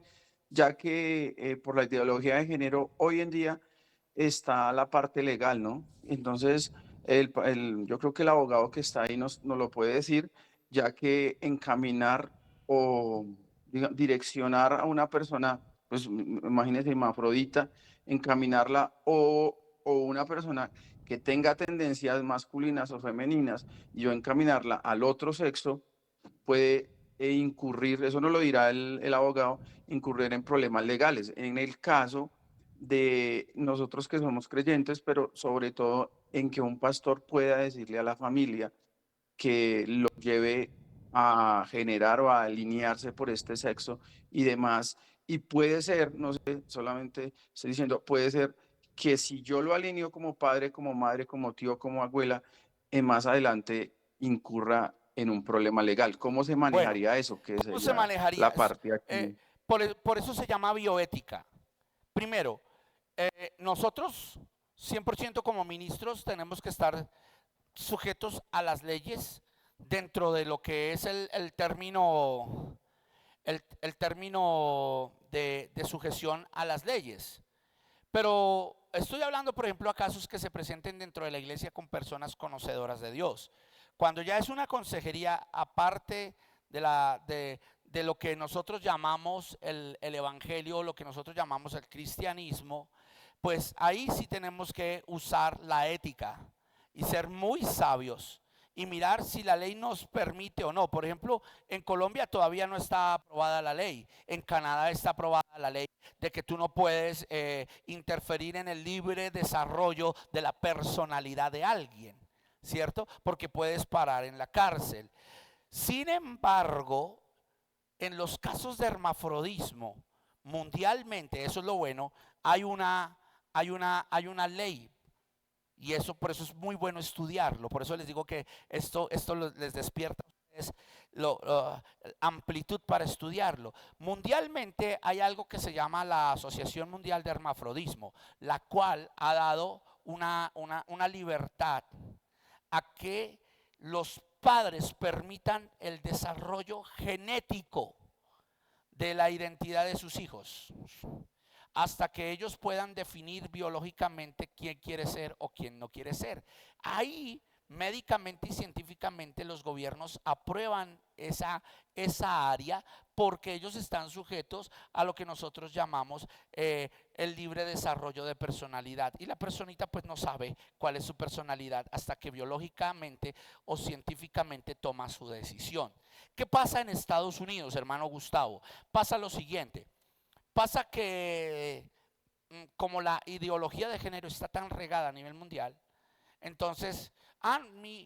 ya que por la ideología de género hoy en día está la parte legal, ¿no? Entonces, yo creo que el abogado que está ahí nos lo puede decir, ya que encaminar o direccionar a una persona, pues imagínese, hermafrodita, encaminarla o una persona que tenga tendencias masculinas o femeninas, y yo encaminarla al otro sexo, puede incurrir, eso no lo dirá el abogado, incurrir en problemas legales. En el caso de nosotros que somos creyentes, pero sobre todo en que un pastor pueda decirle a la familia que lo lleve a generar o a alinearse por este sexo y demás. Y puede ser, no sé, solamente estoy diciendo, puede ser que si yo lo alineo como padre, como madre, como tío, como abuela, más adelante incurra en un problema legal. ¿Cómo se Bueno, manejaría eso? Que ¿cómo se sería manejaría? la parte aquí. Por eso se llama bioética. Primero, nosotros 100% como ministros tenemos que estar sujetos a las leyes dentro de lo que es el término, el término de sujeción a las leyes. Pero estoy hablando, por ejemplo, a casos que se presenten dentro de la iglesia con personas conocedoras de Dios. Cuando ya es una consejería aparte de lo que nosotros llamamos el evangelio, lo que nosotros llamamos el cristianismo, pues ahí sí tenemos que usar la ética y ser muy sabios y mirar si la ley nos permite o no. Por ejemplo, en Colombia todavía no está aprobada la ley, en Canadá está aprobada la ley de que tú no puedes interferir en el libre desarrollo de la personalidad de alguien, ¿cierto? Porque puedes parar en la cárcel. Sin embargo, en los casos de hermafrodismo, mundialmente, eso es lo bueno, hay una ley. Y eso, por eso es muy bueno estudiarlo. Por eso les digo que esto les despierta a ustedes amplitud para estudiarlo. Mundialmente hay algo que se llama la Asociación Mundial de Hermafrodismo, la cual ha dado una libertad a que los padres permitan el desarrollo genético de la identidad de sus hijos, hasta que ellos puedan definir biológicamente quién quiere ser o quién no quiere ser. Ahí, médicamente y científicamente, los gobiernos aprueban esa área porque ellos están sujetos a lo que nosotros llamamos el libre desarrollo de personalidad. Y la personita pues no sabe cuál es su personalidad hasta que biológicamente o científicamente toma su decisión. ¿Qué pasa en Estados Unidos, hermano Gustavo? Pasa lo siguiente. Pasa que como la ideología de género está tan regada a nivel mundial, entonces,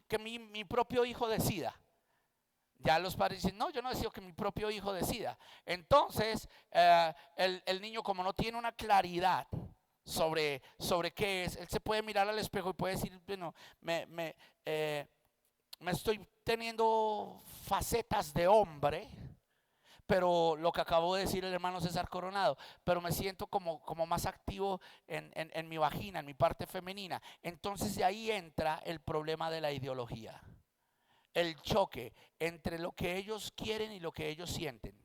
que mi propio hijo decida. Ya los padres dicen, no, yo no decido que mi propio hijo decida. Entonces, el niño, como no tiene una claridad sobre qué es, él se puede mirar al espejo y puede decir, bueno, me estoy teniendo facetas de hombre, pero lo que acabó de decir el hermano César Coronado, pero me siento como más activo en mi vagina, en mi parte femenina. Entonces de ahí entra el problema de la ideología, el choque entre lo que ellos quieren y lo que ellos sienten.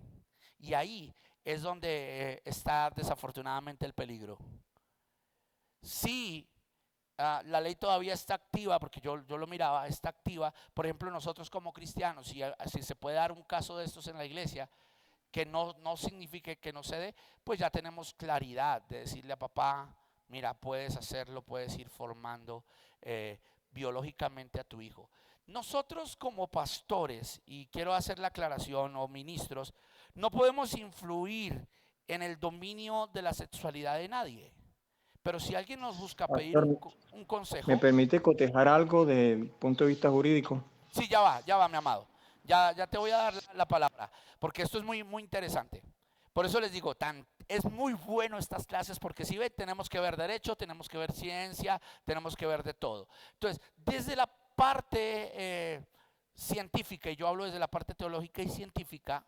Y ahí es donde está desafortunadamente el peligro. Sí, la ley todavía está activa, porque yo lo miraba, está activa. Por ejemplo, nosotros como cristianos, si se puede dar un caso de estos en la iglesia, que no signifique que no se dé, pues ya tenemos claridad de decirle a papá, mira, puedes hacerlo, puedes ir formando biológicamente a tu hijo. Nosotros como pastores, y quiero hacer la aclaración, o ministros, no podemos influir en el dominio de la sexualidad de nadie. Pero si alguien nos busca pedir un consejo. ¿Me permite cotejar algo desde el punto de vista jurídico? Sí, ya va, mi amado. Ya te voy a dar la palabra, porque esto es muy, muy interesante. Por eso les digo, es muy bueno estas clases, porque si ven, tenemos que ver derecho, tenemos que ver ciencia, tenemos que ver de todo. Entonces, desde la parte científica, y yo hablo desde la parte teológica y científica,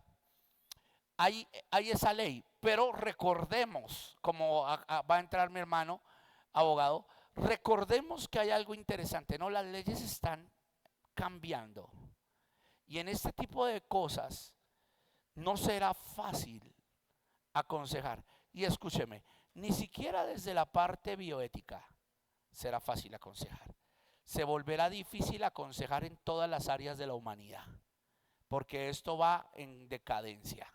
hay esa ley, pero recordemos, como va a entrar mi hermano abogado, recordemos que hay algo interesante, ¿no? Las leyes están cambiando. Y en este tipo de cosas no será fácil aconsejar. Y escúcheme, ni siquiera desde la parte bioética será fácil aconsejar. Se volverá difícil aconsejar en todas las áreas de la humanidad, porque esto va en decadencia.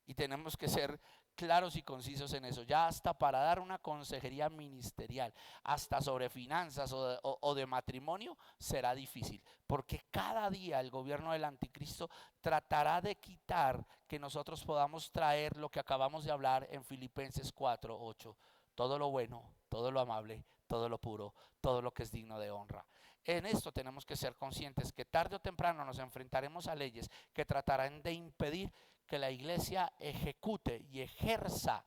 Y tenemos que ser claros y concisos en eso. Ya hasta para dar una consejería ministerial, hasta sobre finanzas o de matrimonio, será difícil. Porque cada día el gobierno del anticristo tratará de quitar que nosotros podamos traer lo que acabamos de hablar en Filipenses 4:8. Todo lo bueno, todo lo amable, todo lo puro, todo lo que es digno de honra. En esto tenemos que ser conscientes que tarde o temprano nos enfrentaremos a leyes que tratarán de impedir que la iglesia ejecute y ejerza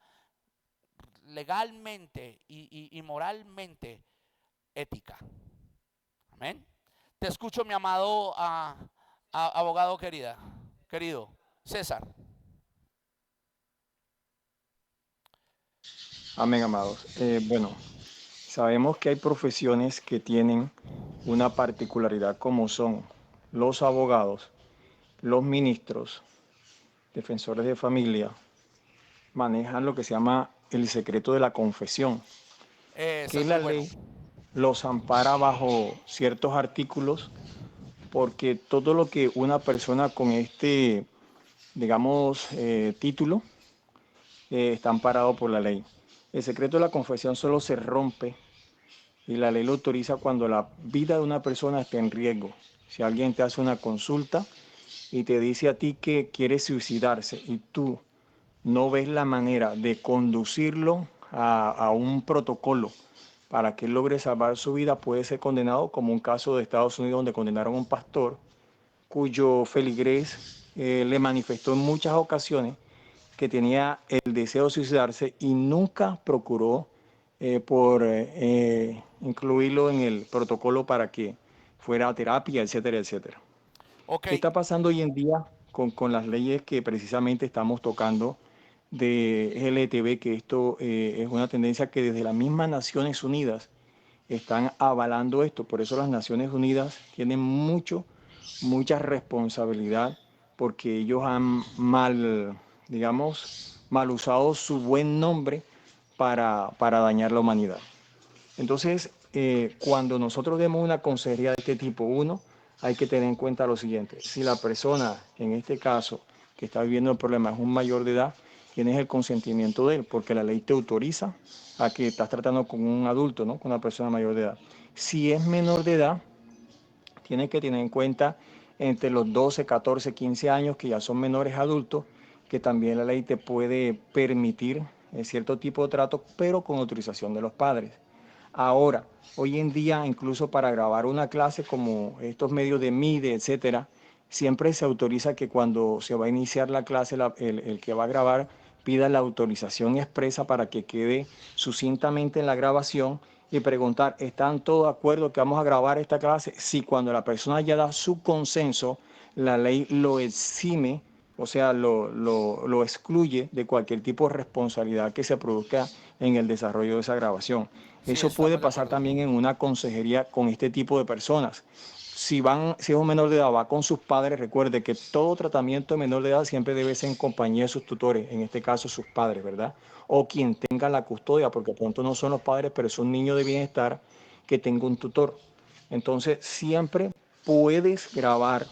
legalmente y moralmente ética. Amén. Te escucho, mi amado abogado querido César. Amén, amados. Bueno, sabemos que hay profesiones que tienen una particularidad, como son los abogados, los ministros, defensores de familia, manejan lo que se llama el secreto de la confesión, Eso que es la muy bueno. ley los ampara bajo ciertos artículos, porque todo lo que una persona con este, digamos, título está amparado por la ley. El secreto de la confesión solo se rompe y la ley lo autoriza cuando la vida de una persona está en riesgo. Si alguien te hace una consulta y te dice a ti que quiere suicidarse y tú no ves la manera de conducirlo a un protocolo para que él logre salvar su vida, puede ser condenado, como un caso de Estados Unidos donde condenaron a un pastor cuyo feligrés le manifestó en muchas ocasiones que tenía el deseo de suicidarse y nunca procuró por incluirlo en el protocolo para que fuera a terapia, etcétera, etcétera. Ok. ¿Qué está pasando hoy en día con las leyes que precisamente estamos tocando de LGTB? Que esto es una tendencia que desde las mismas Naciones Unidas están avalando esto. Por eso las Naciones Unidas tienen mucha responsabilidad, porque ellos han mal usado su buen nombre para dañar la humanidad. Entonces, cuando nosotros demos una consejería de este tipo, uno, hay que tener en cuenta lo siguiente: si la persona, en este caso, que está viviendo el problema es un mayor de edad, tienes el consentimiento de él, porque la ley te autoriza a que estás tratando con un adulto, ¿no? Con una persona mayor de edad. Si es menor de edad, tienes que tener en cuenta entre los 12, 14, 15 años, que ya son menores adultos, que también la ley te puede permitir cierto tipo de trato, pero con autorización de los padres. Ahora, hoy en día, incluso para grabar una clase como estos medios de MIDE, etcétera, siempre se autoriza que cuando se va a iniciar la clase, el que va a grabar pida la autorización expresa para que quede sucintamente en la grabación y preguntar: ¿están todos de acuerdo que vamos a grabar esta clase? Si cuando la persona ya da su consenso, la ley lo exime, o sea, lo excluye de cualquier tipo de responsabilidad que se produzca en el desarrollo de esa grabación. Sí, Eso puede estamos de pasar acuerdo. también en una consejería con este tipo de personas. Si es un menor de edad, va con sus padres. Recuerde que todo tratamiento de menor de edad siempre debe ser en compañía de sus tutores, en este caso sus padres, ¿verdad? O quien tenga la custodia, porque pronto no son los padres, pero es un niño de bienestar que tenga un tutor. Entonces, siempre puedes grabar,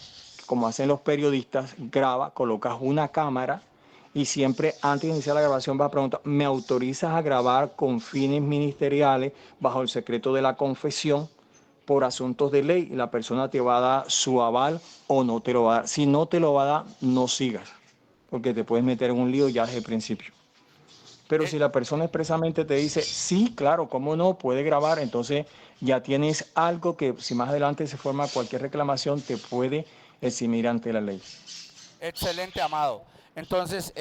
como hacen los periodistas, graba, colocas una cámara y siempre antes de iniciar la grabación vas a preguntar: ¿me autorizas a grabar con fines ministeriales bajo el secreto de la confesión por asuntos de ley? Y la persona te va a dar su aval o no te lo va a dar. Si no te lo va a dar, no sigas, porque te puedes meter en un lío ya desde el principio. Pero si la persona expresamente te dice, sí, claro, cómo no, puede grabar, entonces ya tienes algo que si más adelante se forma cualquier reclamación, te puede eximir ante la ley. Excelente, Amado. Entonces,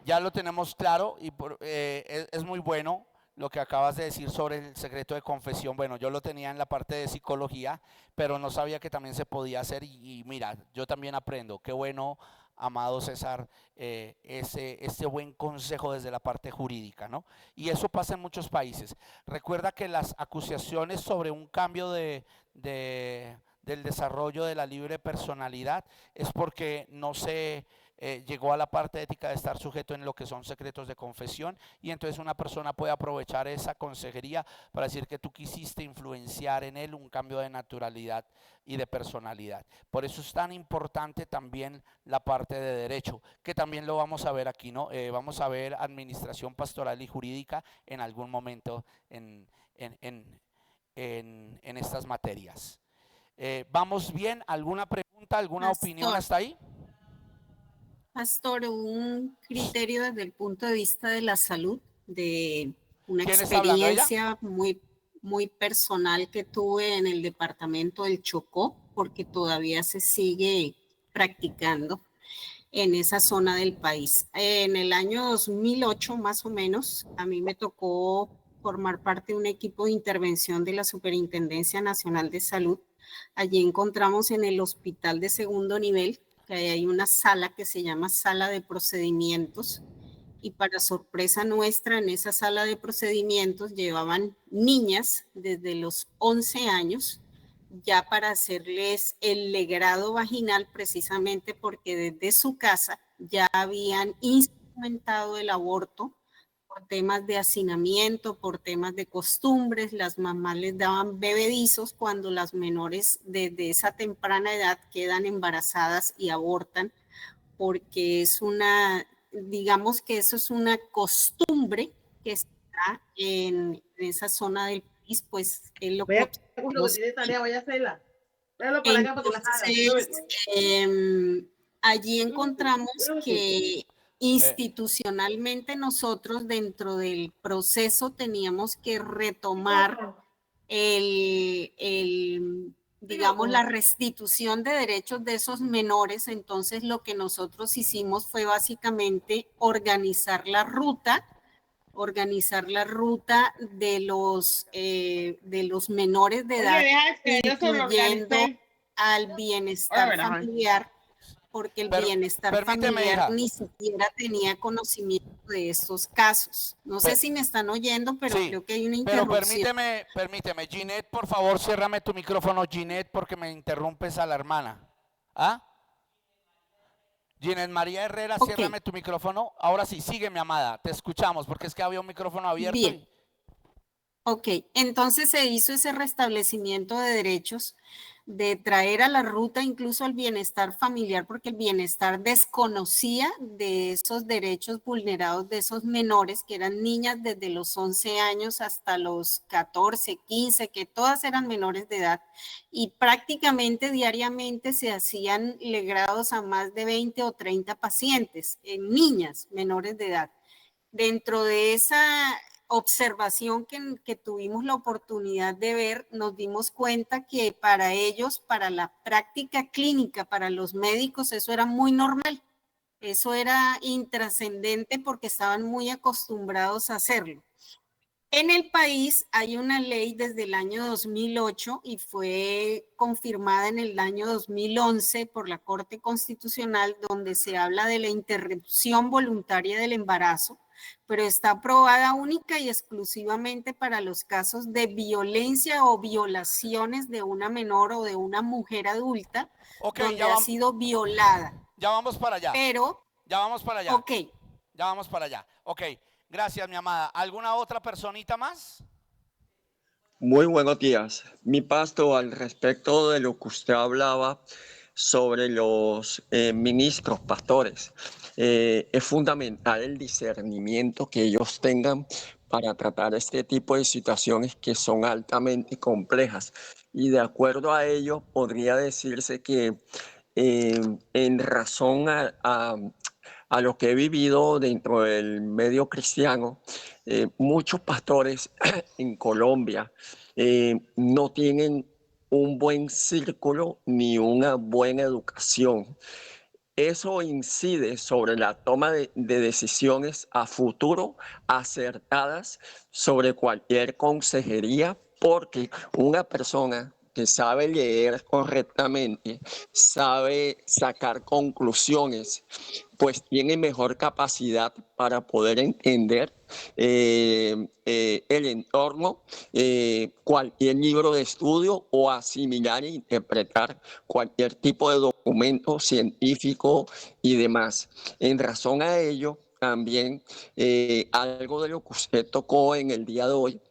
ya lo tenemos claro y es muy bueno lo que acabas de decir sobre el secreto de confesión. Bueno, yo lo tenía en la parte de psicología, pero no sabía que también se podía hacer y mira, yo también aprendo. Qué bueno, Amado César, ese buen consejo desde la parte jurídica, ¿no? Y eso pasa en muchos países. Recuerda que las acusaciones sobre un cambio del desarrollo de la libre personalidad es porque no se llegó a la parte ética de estar sujeto en lo que son secretos de confesión y entonces una persona puede aprovechar esa consejería para decir que tú quisiste influenciar en él un cambio de naturalidad y de personalidad. Por eso es tan importante también la parte de derecho, que también lo vamos a ver aquí, ¿no? Vamos a ver administración pastoral y jurídica en algún momento en estas materias. ¿Vamos bien? ¿Alguna pregunta, alguna opinión Pastor, hasta ahí? Pastor, un criterio desde el punto de vista de la salud, de una ¿Quién está hablando? ¿Ella? experiencia muy personal que tuve en el departamento del Chocó, porque todavía se sigue practicando en esa zona del país. En el año 2008, más o menos, a mí me tocó formar parte de un equipo de intervención de la Superintendencia Nacional de Salud. Allí encontramos en el hospital de segundo nivel que hay una sala que se llama sala de procedimientos y para sorpresa nuestra en esa sala de procedimientos llevaban niñas desde los 11 años ya para hacerles el legrado vaginal precisamente porque desde su casa ya habían instrumentado el aborto por temas de hacinamiento, por temas de costumbres, las mamás les daban bebedizos cuando las menores desde esa temprana edad quedan embarazadas y abortan, porque es digamos que eso es una costumbre que está en esa zona del país, pues es lo que... Entonces, allí encontramos que institucionalmente nosotros dentro del proceso teníamos que retomar digamos, la restitución de derechos de esos menores. Entonces, lo que nosotros hicimos fue básicamente organizar la ruta de los menores de edad, incluyendo al bienestar familiar, porque el bienestar familiar ni siquiera tenía conocimiento de estos casos. No sé si me están oyendo, pero sí, creo que hay una interrupción. Pero permíteme, Ginette, por favor, ciérrame tu micrófono, Ginette, porque me interrumpes a la hermana. ¿Ah? Ginette María Herrera, okay. Ciérrame tu micrófono. Ahora sí, sigue, mi amada, te escuchamos, porque es que había un micrófono abierto. Bien. Ok, entonces se hizo ese restablecimiento de derechos, de traer a la ruta incluso el bienestar familiar, porque el bienestar desconocía de esos derechos vulnerados de esos menores, que eran niñas desde los 11 años hasta los 14, 15, que todas eran menores de edad, y prácticamente diariamente se hacían legrados a más de 20 o 30 pacientes, niñas menores de edad. Dentro de esa observación que tuvimos la oportunidad de ver, nos dimos cuenta que para ellos, para la práctica clínica, para los médicos, eso era muy normal. Eso era intrascendente porque estaban muy acostumbrados a hacerlo. En el país hay una ley desde el año 2008 y fue confirmada en el año 2011 por la Corte Constitucional, donde se habla de la interrupción voluntaria del embarazo, pero está aprobada única y exclusivamente para los casos de violencia o violaciones de una menor o de una mujer adulta, donde ha sido violada. Ya vamos para allá. Pero... Ya vamos para allá. Ok. Ya vamos para allá. Ok. Gracias, mi amada. ¿Alguna otra personita más? Muy buenos días. Mi pastor, al respecto de lo que usted hablaba sobre los ministros, pastores, es fundamental el discernimiento que ellos tengan para tratar este tipo de situaciones que son altamente complejas. Y de acuerdo a ello, podría decirse que en razón a lo que he vivido dentro del medio cristiano, muchos pastores en Colombia no tienen un buen círculo ni una buena educación. Eso incide sobre la toma de decisiones a futuro acertadas sobre cualquier consejería, porque una persona que sabe leer correctamente, sabe sacar conclusiones, pues tiene mejor capacidad para poder entender el entorno, cualquier libro de estudio o asimilar e interpretar cualquier tipo de documento científico y demás. En razón a ello, también algo de lo que usted tocó en el día de hoy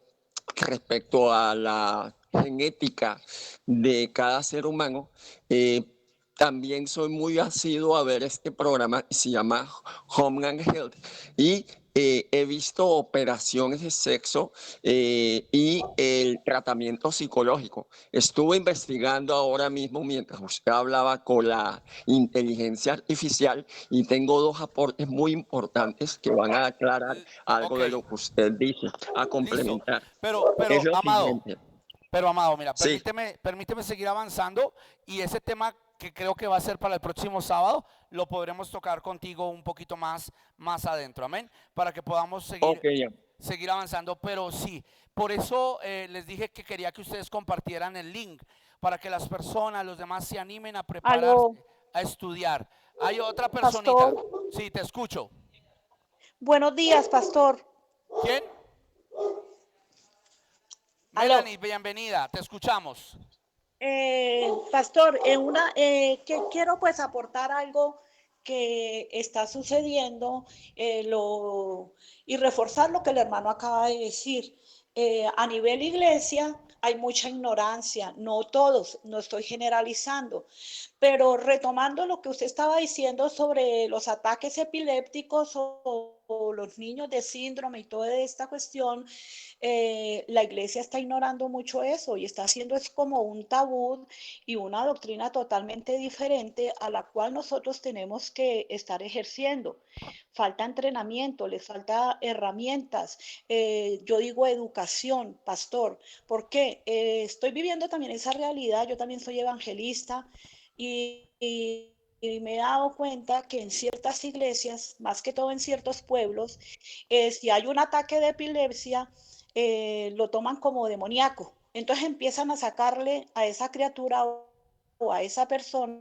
respecto a la genética de cada ser humano, también soy muy asiduo a ver este programa que se llama Homeland Health y he visto operaciones de sexo y el tratamiento psicológico. Estuve investigando ahora mismo mientras usted hablaba con la inteligencia artificial y tengo dos aportes muy importantes que van a aclarar algo Ok, de lo que usted dice, a listo. complementar. Pero, Es lo Amado, siguiente. mira, Sí, permíteme seguir avanzando y ese tema que creo que va a ser para el próximo sábado, lo podremos tocar contigo un poquito más adentro, amén, para que podamos ok, ya. seguir avanzando, pero sí, por eso les dije que quería que ustedes compartieran el link, para que las personas, los demás se animen a prepararse, Aló, a estudiar. Hay otra personita, pastor. sí, te escucho. Buenos días, pastor. ¿Quién? Aló. Melanie, bienvenida, te escuchamos. Pastor, que quiero pues aportar algo que está sucediendo y reforzar lo que el hermano acaba de decir. A nivel iglesia hay mucha ignorancia, no todos, no estoy generalizando, pero retomando lo que usted estaba diciendo sobre los ataques epilépticos o los niños de síndrome y toda esta cuestión, la iglesia está ignorando mucho eso y está haciendo es como un tabú y una doctrina totalmente diferente a la cual nosotros tenemos que estar ejerciendo. Falta entrenamiento, les falta herramientas, yo digo educación, pastor. ¿Por qué? Estoy viviendo también esa realidad, yo también soy evangelista y me he dado cuenta que en ciertas iglesias, más que todo en ciertos pueblos, si hay un ataque de epilepsia, lo toman como demoníaco. Entonces empiezan a sacarle a esa criatura o a esa persona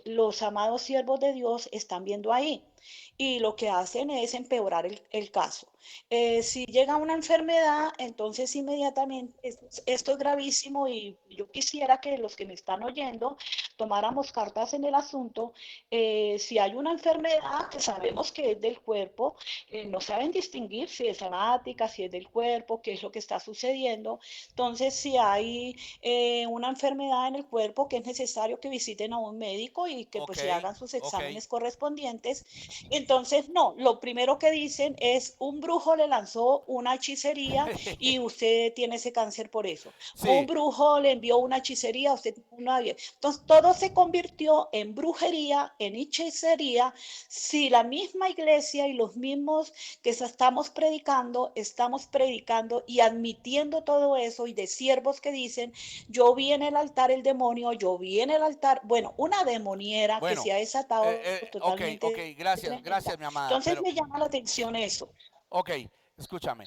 los amados siervos de Dios están viendo ahí y lo que hacen es empeorar el caso. Si llega una enfermedad, entonces inmediatamente esto es gravísimo y yo quisiera que los que me están oyendo tomáramos cartas en el asunto. Si hay una enfermedad que sabemos que es del cuerpo, no saben distinguir si es somática, si es del cuerpo, qué es lo que está sucediendo. Entonces, si hay una enfermedad en el cuerpo que es necesario que visiten a un médico y que Ok, pues se hagan sus ok. exámenes correspondientes. Entonces, no, lo primero que dicen es un brujo le lanzó una hechicería y usted tiene ese cáncer por eso. Un Sí, brujo le envió una hechicería, usted tiene una... Entonces, todo se convirtió en brujería, en hechicería, si la misma iglesia y los mismos que estamos predicando y admitiendo todo eso y de siervos que dicen, yo vi en el altar el demonio, yo vi en el altar, bueno, una demoniera que se bueno, ha desatado ok, totalmente gracias, tremenda. mi amada, Entonces me llama la atención eso. ok, escúchame.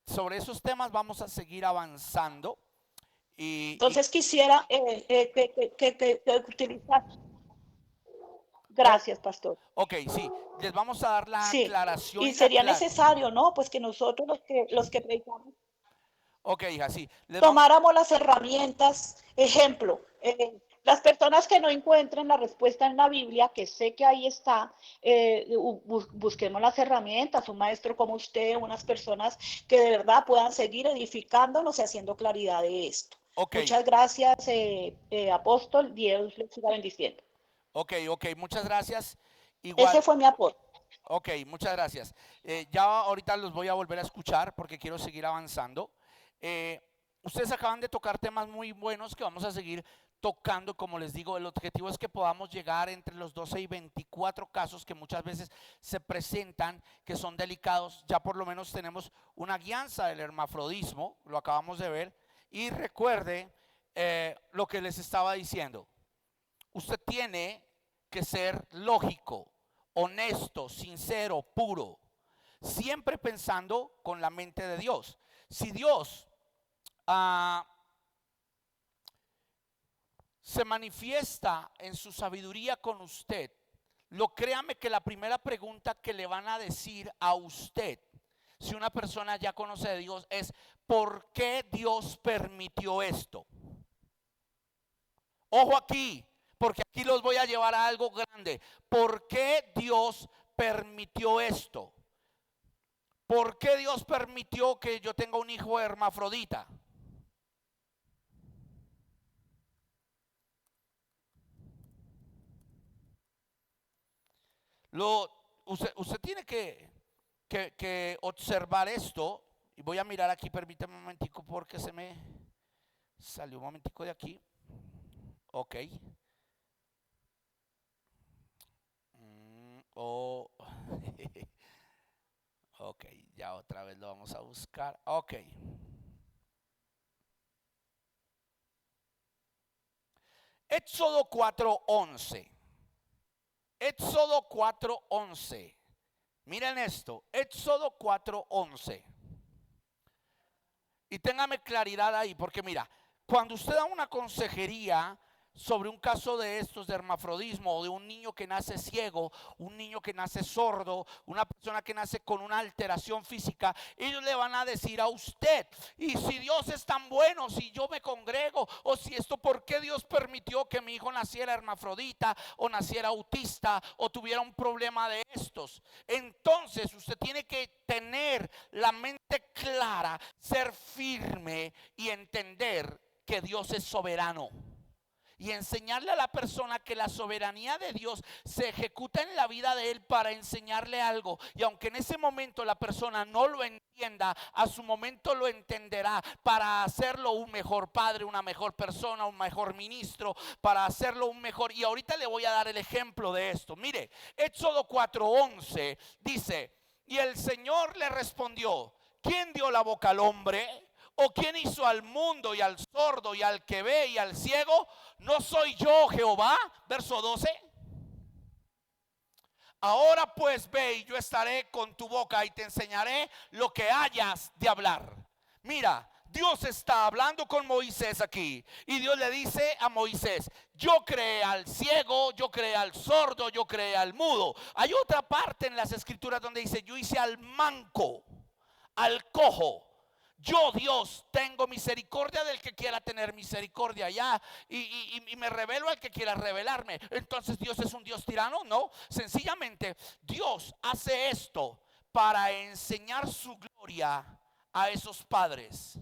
Sobre esos temas vamos a seguir avanzando y Entonces quisiera que utilizar. oh, Gracias, pastor. ok, sí, les vamos a dar la Sí, aclaración y y la sería clase. necesario, ¿no? Pues que nosotros los que predicamos Ok, hija, sí, les vamos, tomáramos las herramientas. Ejemplo, las personas que no encuentren la respuesta en la Biblia, que sé que ahí está, busquemos las herramientas, un maestro como usted, unas personas que de verdad puedan seguir edificándonos y haciendo claridad de esto. ok, Muchas gracias, apóstol, Dios les siga bendiciendo. ok, muchas gracias. Ese Igual, fue mi aporte. ok, muchas gracias. Ya ahorita los voy a volver a escuchar porque quiero seguir avanzando. Eh, Ustedes acaban de tocar temas muy buenos que vamos a seguir tocando, como les digo, el objetivo es que podamos llegar entre los 12 y 24 casos que muchas veces se presentan, que son delicados. Ya por lo menos tenemos una guianza del hermafrodismo, lo acabamos de ver. Y recuerde lo que les estaba diciendo. Usted tiene que ser lógico, honesto, sincero, puro, siempre pensando con la mente de Dios. Si Dios se manifiesta en su sabiduría con usted, créame que la primera pregunta que le van a decir a usted, si una persona ya conoce de Dios, es ¿por qué Dios permitió esto? Ojo aquí, porque aquí los voy a llevar a algo grande. ¿Por qué Dios permitió esto? ¿Por qué Dios permitió que yo tenga un hijo hermafrodita? Usted tiene que observar esto. Y voy a mirar aquí, permítame un momentico porque se me salió un momentico de aquí. Ok. Ok, ya otra vez lo vamos a buscar. Ok. Éxodo 4:11. Éxodo 4:11. Miren esto, Éxodo 4:11. Y téngame claridad ahí, porque mira, cuando usted da una consejería sobre un caso de estos de hermafrodismo, o de un niño que nace ciego, un niño que nace sordo, una persona que nace con una alteración física, ellos le van a decir a usted: y si Dios es tan bueno, si yo me congrego, o si esto, ¿por qué Dios permitió que mi hijo naciera hermafrodita, o naciera autista, o tuviera un problema de estos? Entonces usted tiene que tener la mente clara, ser firme y entender que Dios es soberano. Y enseñarle a la persona que la soberanía de Dios se ejecuta en la vida de él para enseñarle algo. Y aunque en ese momento la persona no lo entienda, a su momento lo entenderá para hacerlo un mejor padre, una mejor persona, un mejor ministro, para hacerlo un mejor. Y ahorita le voy a dar el ejemplo de esto. Mire, Éxodo 4:11 dice: y el Señor le respondió: ¿quién dio la boca al hombre? ¿O quién hizo al mundo y al sordo y al que ve y al ciego? ¿No soy yo Jehová? Verso 12. Ahora pues ve, y yo estaré con tu boca y te enseñaré lo que hayas de hablar. Mira, Dios está hablando con Moisés aquí, y Dios le dice a Moisés: yo creé al ciego, yo creé al sordo, yo creé al mudo. Hay otra parte en las escrituras donde dice: yo hice al manco, al cojo. Yo, Dios, tengo misericordia del que quiera tener misericordia ya, y me revelo al que quiera revelarme. Entonces, ¿Dios es un Dios tirano? No, sencillamente Dios hace esto para enseñar su gloria a esos padres,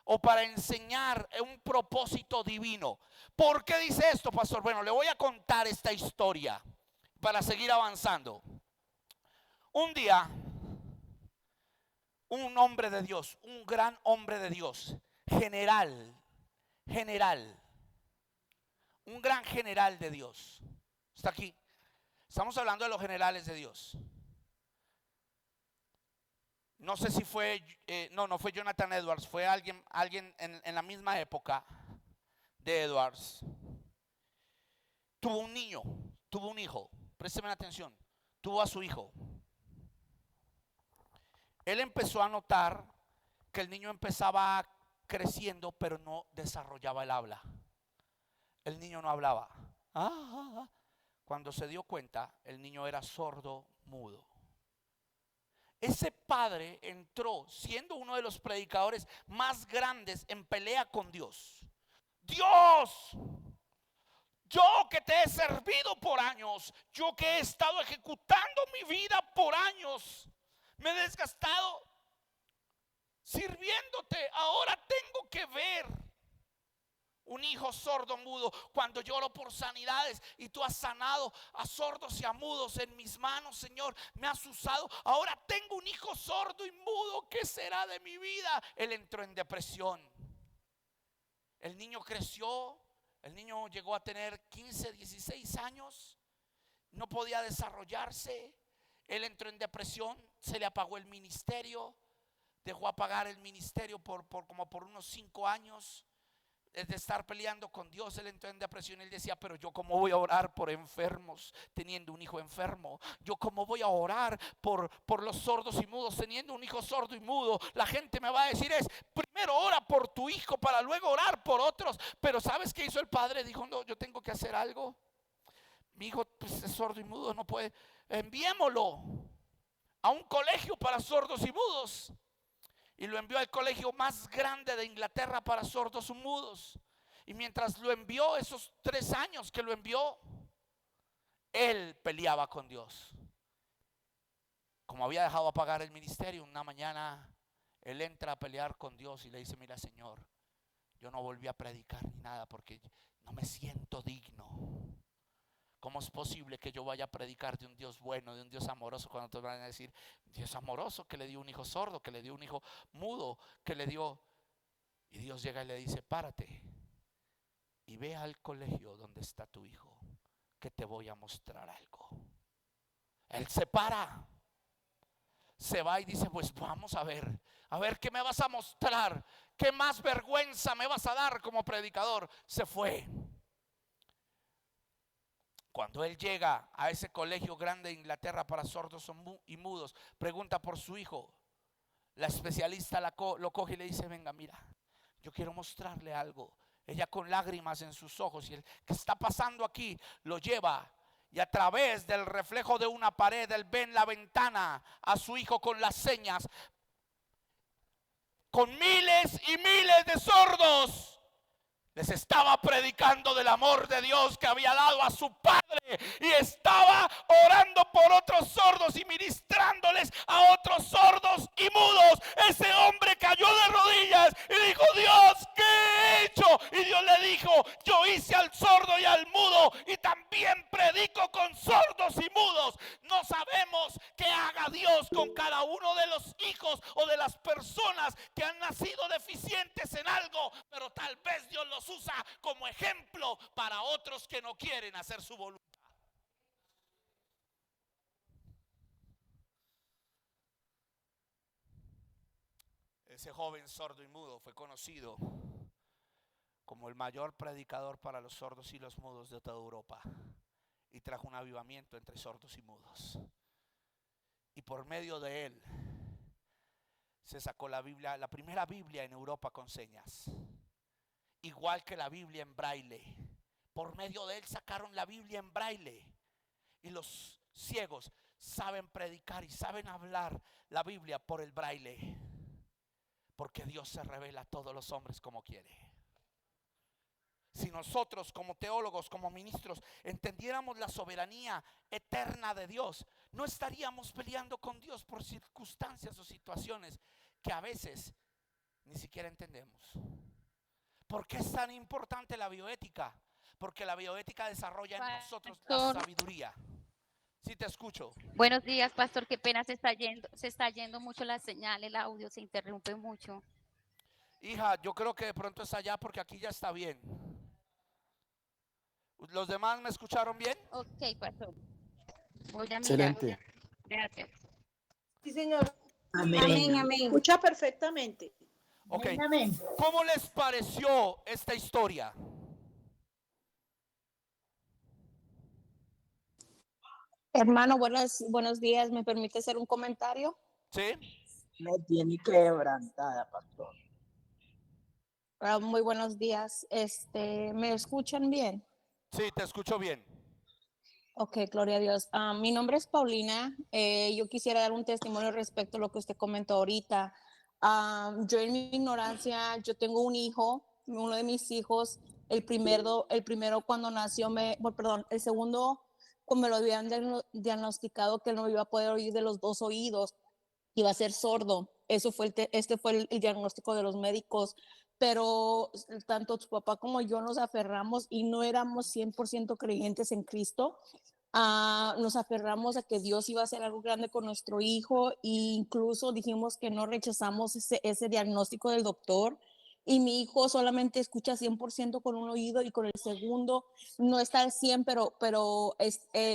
o para enseñar un propósito divino. ¿Por qué dice esto, pastor? Bueno, le voy a contar esta historia para seguir avanzando. Un día, un hombre de Dios, un gran hombre de Dios, general, un gran general de Dios, está aquí. Estamos hablando de los generales de Dios. No sé si fue, no fue Jonathan Edwards, fue alguien en la misma época de Edwards. Tuvo un niño, tuvo un hijo, présteme atención, tuvo a su hijo. Él empezó a notar que el niño empezaba creciendo, pero no desarrollaba el habla. El niño no hablaba. Cuando se dio cuenta, el niño era sordo, mudo. Ese padre entró siendo uno de los predicadores más grandes en pelea con Dios. Dios, yo que te he servido por años, yo que he estado ejecutando mi vida por años, me he desgastado sirviéndote, ahora tengo que ver un hijo sordo, mudo. Cuando lloro por sanidades y tú has sanado a sordos y a mudos en mis manos, Señor, me has usado. Ahora tengo un hijo sordo y mudo, ¿qué será de mi vida? Él entró en depresión. El niño creció, El niño llegó a tener 15, 16 años, no podía desarrollarse. Él entró en depresión, se le apagó el ministerio, dejó apagar el ministerio como por unos 5 años. De estar peleando con Dios, él entró en depresión. Él decía, pero yo cómo voy a orar por enfermos teniendo un hijo enfermo. Yo cómo voy a orar por los sordos y mudos teniendo un hijo sordo y mudo. La gente me va a decir primero ora por tu hijo para luego orar por otros. Pero ¿sabes qué hizo el padre? Dijo, no, yo tengo que hacer algo. Mi hijo pues, es sordo y mudo, no puede. Enviémoslo a un colegio para sordos y mudos. Y lo envió al colegio más grande de Inglaterra para sordos y mudos. Y mientras lo envió, esos 3 años que lo envió, él peleaba con Dios. Como había dejado apagar el ministerio, una mañana él entra a pelear con Dios y le dice, mira Señor, yo no volví a predicar ni nada porque no me siento digno. ¿Cómo es posible que yo vaya a predicar de un Dios bueno, de un Dios amoroso, cuando te van a decir, Dios amoroso que le dio un hijo sordo, que le dio un hijo mudo, que le dio? Y Dios llega y le dice, párate y ve al colegio donde está tu hijo, que te voy a mostrar algo. Él se para, se va y dice, pues vamos a ver qué me vas a mostrar, qué más vergüenza me vas a dar como predicador. Se fue. Cuando él llega a ese colegio grande de Inglaterra para sordos y mudos, pregunta por su hijo. La especialista lo coge y le dice, venga, mira, yo quiero mostrarle algo. Ella con lágrimas en sus ojos, y el que está pasando aquí lo lleva, y a través del reflejo de una pared él ve en la ventana a su hijo con las señas, con miles y miles de sordos. Les estaba predicando del amor de Dios que había dado a su Padre, y estaba orando por otros sordos y ministrándoles a otros sordos y mudos. Ese hombre cayó de rodillas y dijo, Dios, ¿qué he hecho? Y Dios le dijo, yo hice al sordo y al mudo y también predico con sordos y mudos. No sabemos qué haga Dios con cada uno de los hijos o de las personas que han nacido deficientes en algo, pero tal vez Dios los usa como ejemplo para otros que no quieren hacer su voluntad. Ese joven sordo y mudo fue conocido como el mayor predicador para los sordos y los mudos de toda Europa, y trajo un avivamiento entre sordos y mudos. Y por medio de él se sacó la Biblia, la primera Biblia en Europa con señas, igual que la Biblia en braille. Por medio de él sacaron la Biblia en braille, y los ciegos saben predicar y saben hablar la Biblia por el braille, porque Dios se revela a todos los hombres como quiere. Si nosotros como teólogos, como ministros, entendiéramos la soberanía eterna de Dios, no estaríamos peleando con Dios por circunstancias o situaciones que a veces ni siquiera entendemos. ¿Por qué es tan importante la bioética? Porque la bioética desarrolla en nosotros la sabiduría. Sí, te escucho. Buenos días, pastor. Qué pena, se está yendo mucho la señal, el audio se interrumpe mucho. Hija, yo creo que de pronto es allá, porque aquí ya está bien. ¿Los demás me escucharon bien? Ok, pastor. Voy a mirar. Excelente. Gracias. Sí, señor. Amén. Amén, amén. Escucha perfectamente. Ok. Amén. ¿Cómo les pareció esta historia? Hermano, buenos días. ¿Me permite hacer un comentario? Sí. Me tiene quebrantada, pastor. Muy buenos días. ¿Me escuchan bien? Sí, te escucho bien. Ok, gloria a Dios. Mi nombre es Paulina. Yo quisiera dar un testimonio respecto a lo que usted comentó ahorita. Yo en mi ignorancia, yo tengo un hijo, uno de mis hijos, el primero cuando nació, el segundo, cuando me lo habían diagnosticado que no iba a poder oír de los 2 oídos, iba a ser sordo. Este fue el diagnóstico de los médicos, pero tanto su papá como yo nos aferramos y no éramos 100% creyentes en Cristo. Nos aferramos a que Dios iba a hacer algo grande con nuestro hijo, e incluso dijimos que no rechazamos ese diagnóstico del doctor, y mi hijo solamente escucha 100% con un oído y con el segundo no está al 100, pero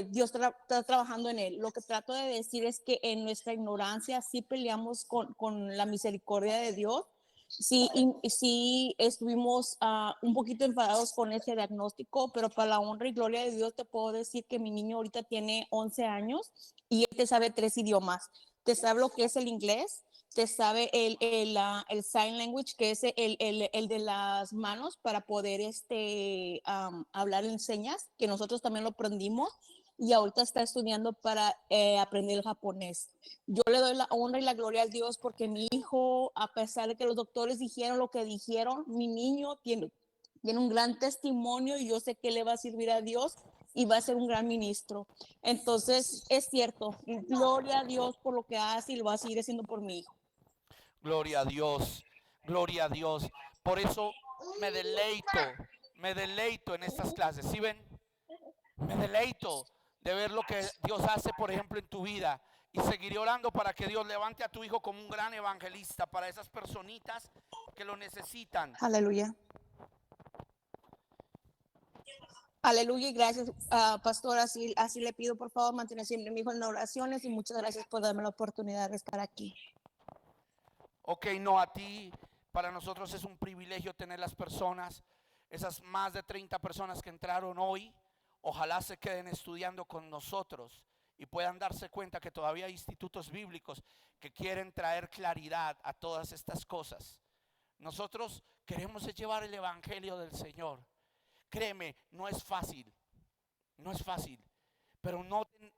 Dios está trabajando en él. Lo que trato de decir es que en nuestra ignorancia sí peleamos con la misericordia de Dios. Sí, y sí estuvimos un poquito enfadados con ese diagnóstico, pero para la honra y gloria de Dios te puedo decir que mi niño ahorita tiene 11 años y él te sabe 3 idiomas. Te sabe lo que es el inglés, te sabe el sign language, que es el de las manos para poder hablar en señas, que nosotros también lo aprendimos, y ahorita está estudiando para aprender el japonés. Yo le doy la honra y la gloria a Dios porque mi hijo, a pesar de que los doctores dijeron lo que dijeron, mi niño tiene un gran testimonio y yo sé que le va a servir a Dios y va a ser un gran ministro. Entonces, es cierto, gloria a Dios por lo que hace y lo va a seguir haciendo por mi hijo. Gloria a Dios, gloria a Dios. Por eso me deleito en estas clases. ¿Sí ven? Me deleito de ver lo que Dios hace, por ejemplo, en tu vida. Y seguiré orando para que Dios levante a tu hijo como un gran evangelista para esas personitas que lo necesitan. Aleluya. Aleluya y gracias, pastor. Así le pido, por favor, mantener siempre a mi hijo en oraciones y muchas gracias por darme la oportunidad de estar aquí. Ok, no, a ti, para nosotros es un privilegio tener las personas, esas más de 30 personas que entraron hoy. Ojalá se queden estudiando con nosotros y puedan darse cuenta que todavía hay institutos bíblicos que quieren traer claridad a todas estas cosas. Nosotros queremos llevar el evangelio del Señor. Créeme, no es fácil, pero noten,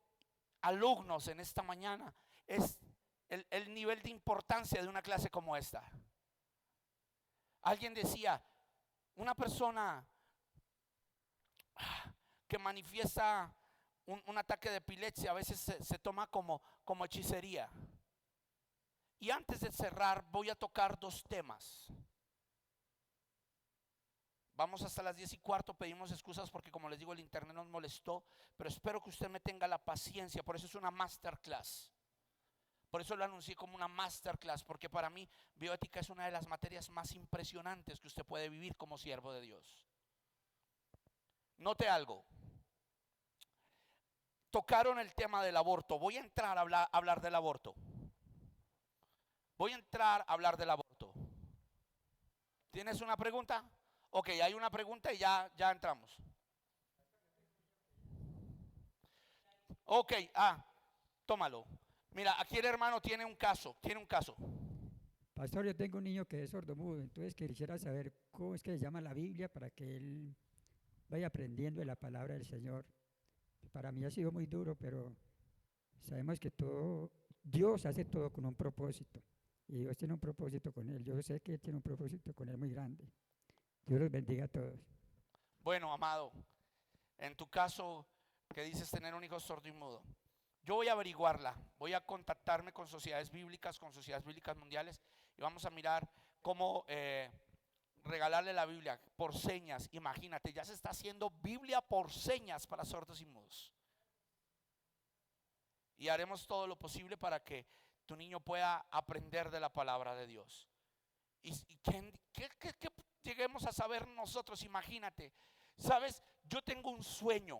alumnos, en esta mañana es el nivel de importancia de una clase como esta. Alguien decía, una persona que manifiesta un ataque de epilepsia a veces se toma como hechicería. Y antes de cerrar voy a tocar 2 temas. Vamos hasta las 10:15, pedimos excusas porque, como les digo, el internet nos molestó, pero espero que usted me tenga la paciencia. Por eso es una masterclass. Por eso lo anuncié como una masterclass, porque para mí bioética es una de las materias más impresionantes que usted puede vivir como siervo de Dios. Note algo. Tocaron el tema del aborto. Voy a entrar a hablar del aborto. ¿Tienes una pregunta? Ok, hay una pregunta y ya entramos. Ok, tómalo. Mira, aquí el hermano tiene un caso. Pastor, yo tengo un niño que es sordomudo, entonces quisiera saber cómo es que se llama la Biblia para que él vaya aprendiendo de la palabra del Señor. Para mí ha sido muy duro, pero sabemos que Dios hace todo con un propósito. Y Dios tiene un propósito con él. Yo sé que tiene un propósito con él muy grande. Dios los bendiga a todos. Bueno, amado, en tu caso que dices tener un hijo sordo y mudo, yo voy a averiguarla. Voy a contactarme con sociedades bíblicas mundiales y vamos a mirar cómo regalarle la Biblia por señas. Imagínate, ya se está haciendo Biblia por señas para sordos y mudos. Y haremos todo lo posible para que tu niño pueda aprender de la palabra de Dios. Y que lleguemos a saber nosotros, imagínate. Sabes, yo tengo un sueño.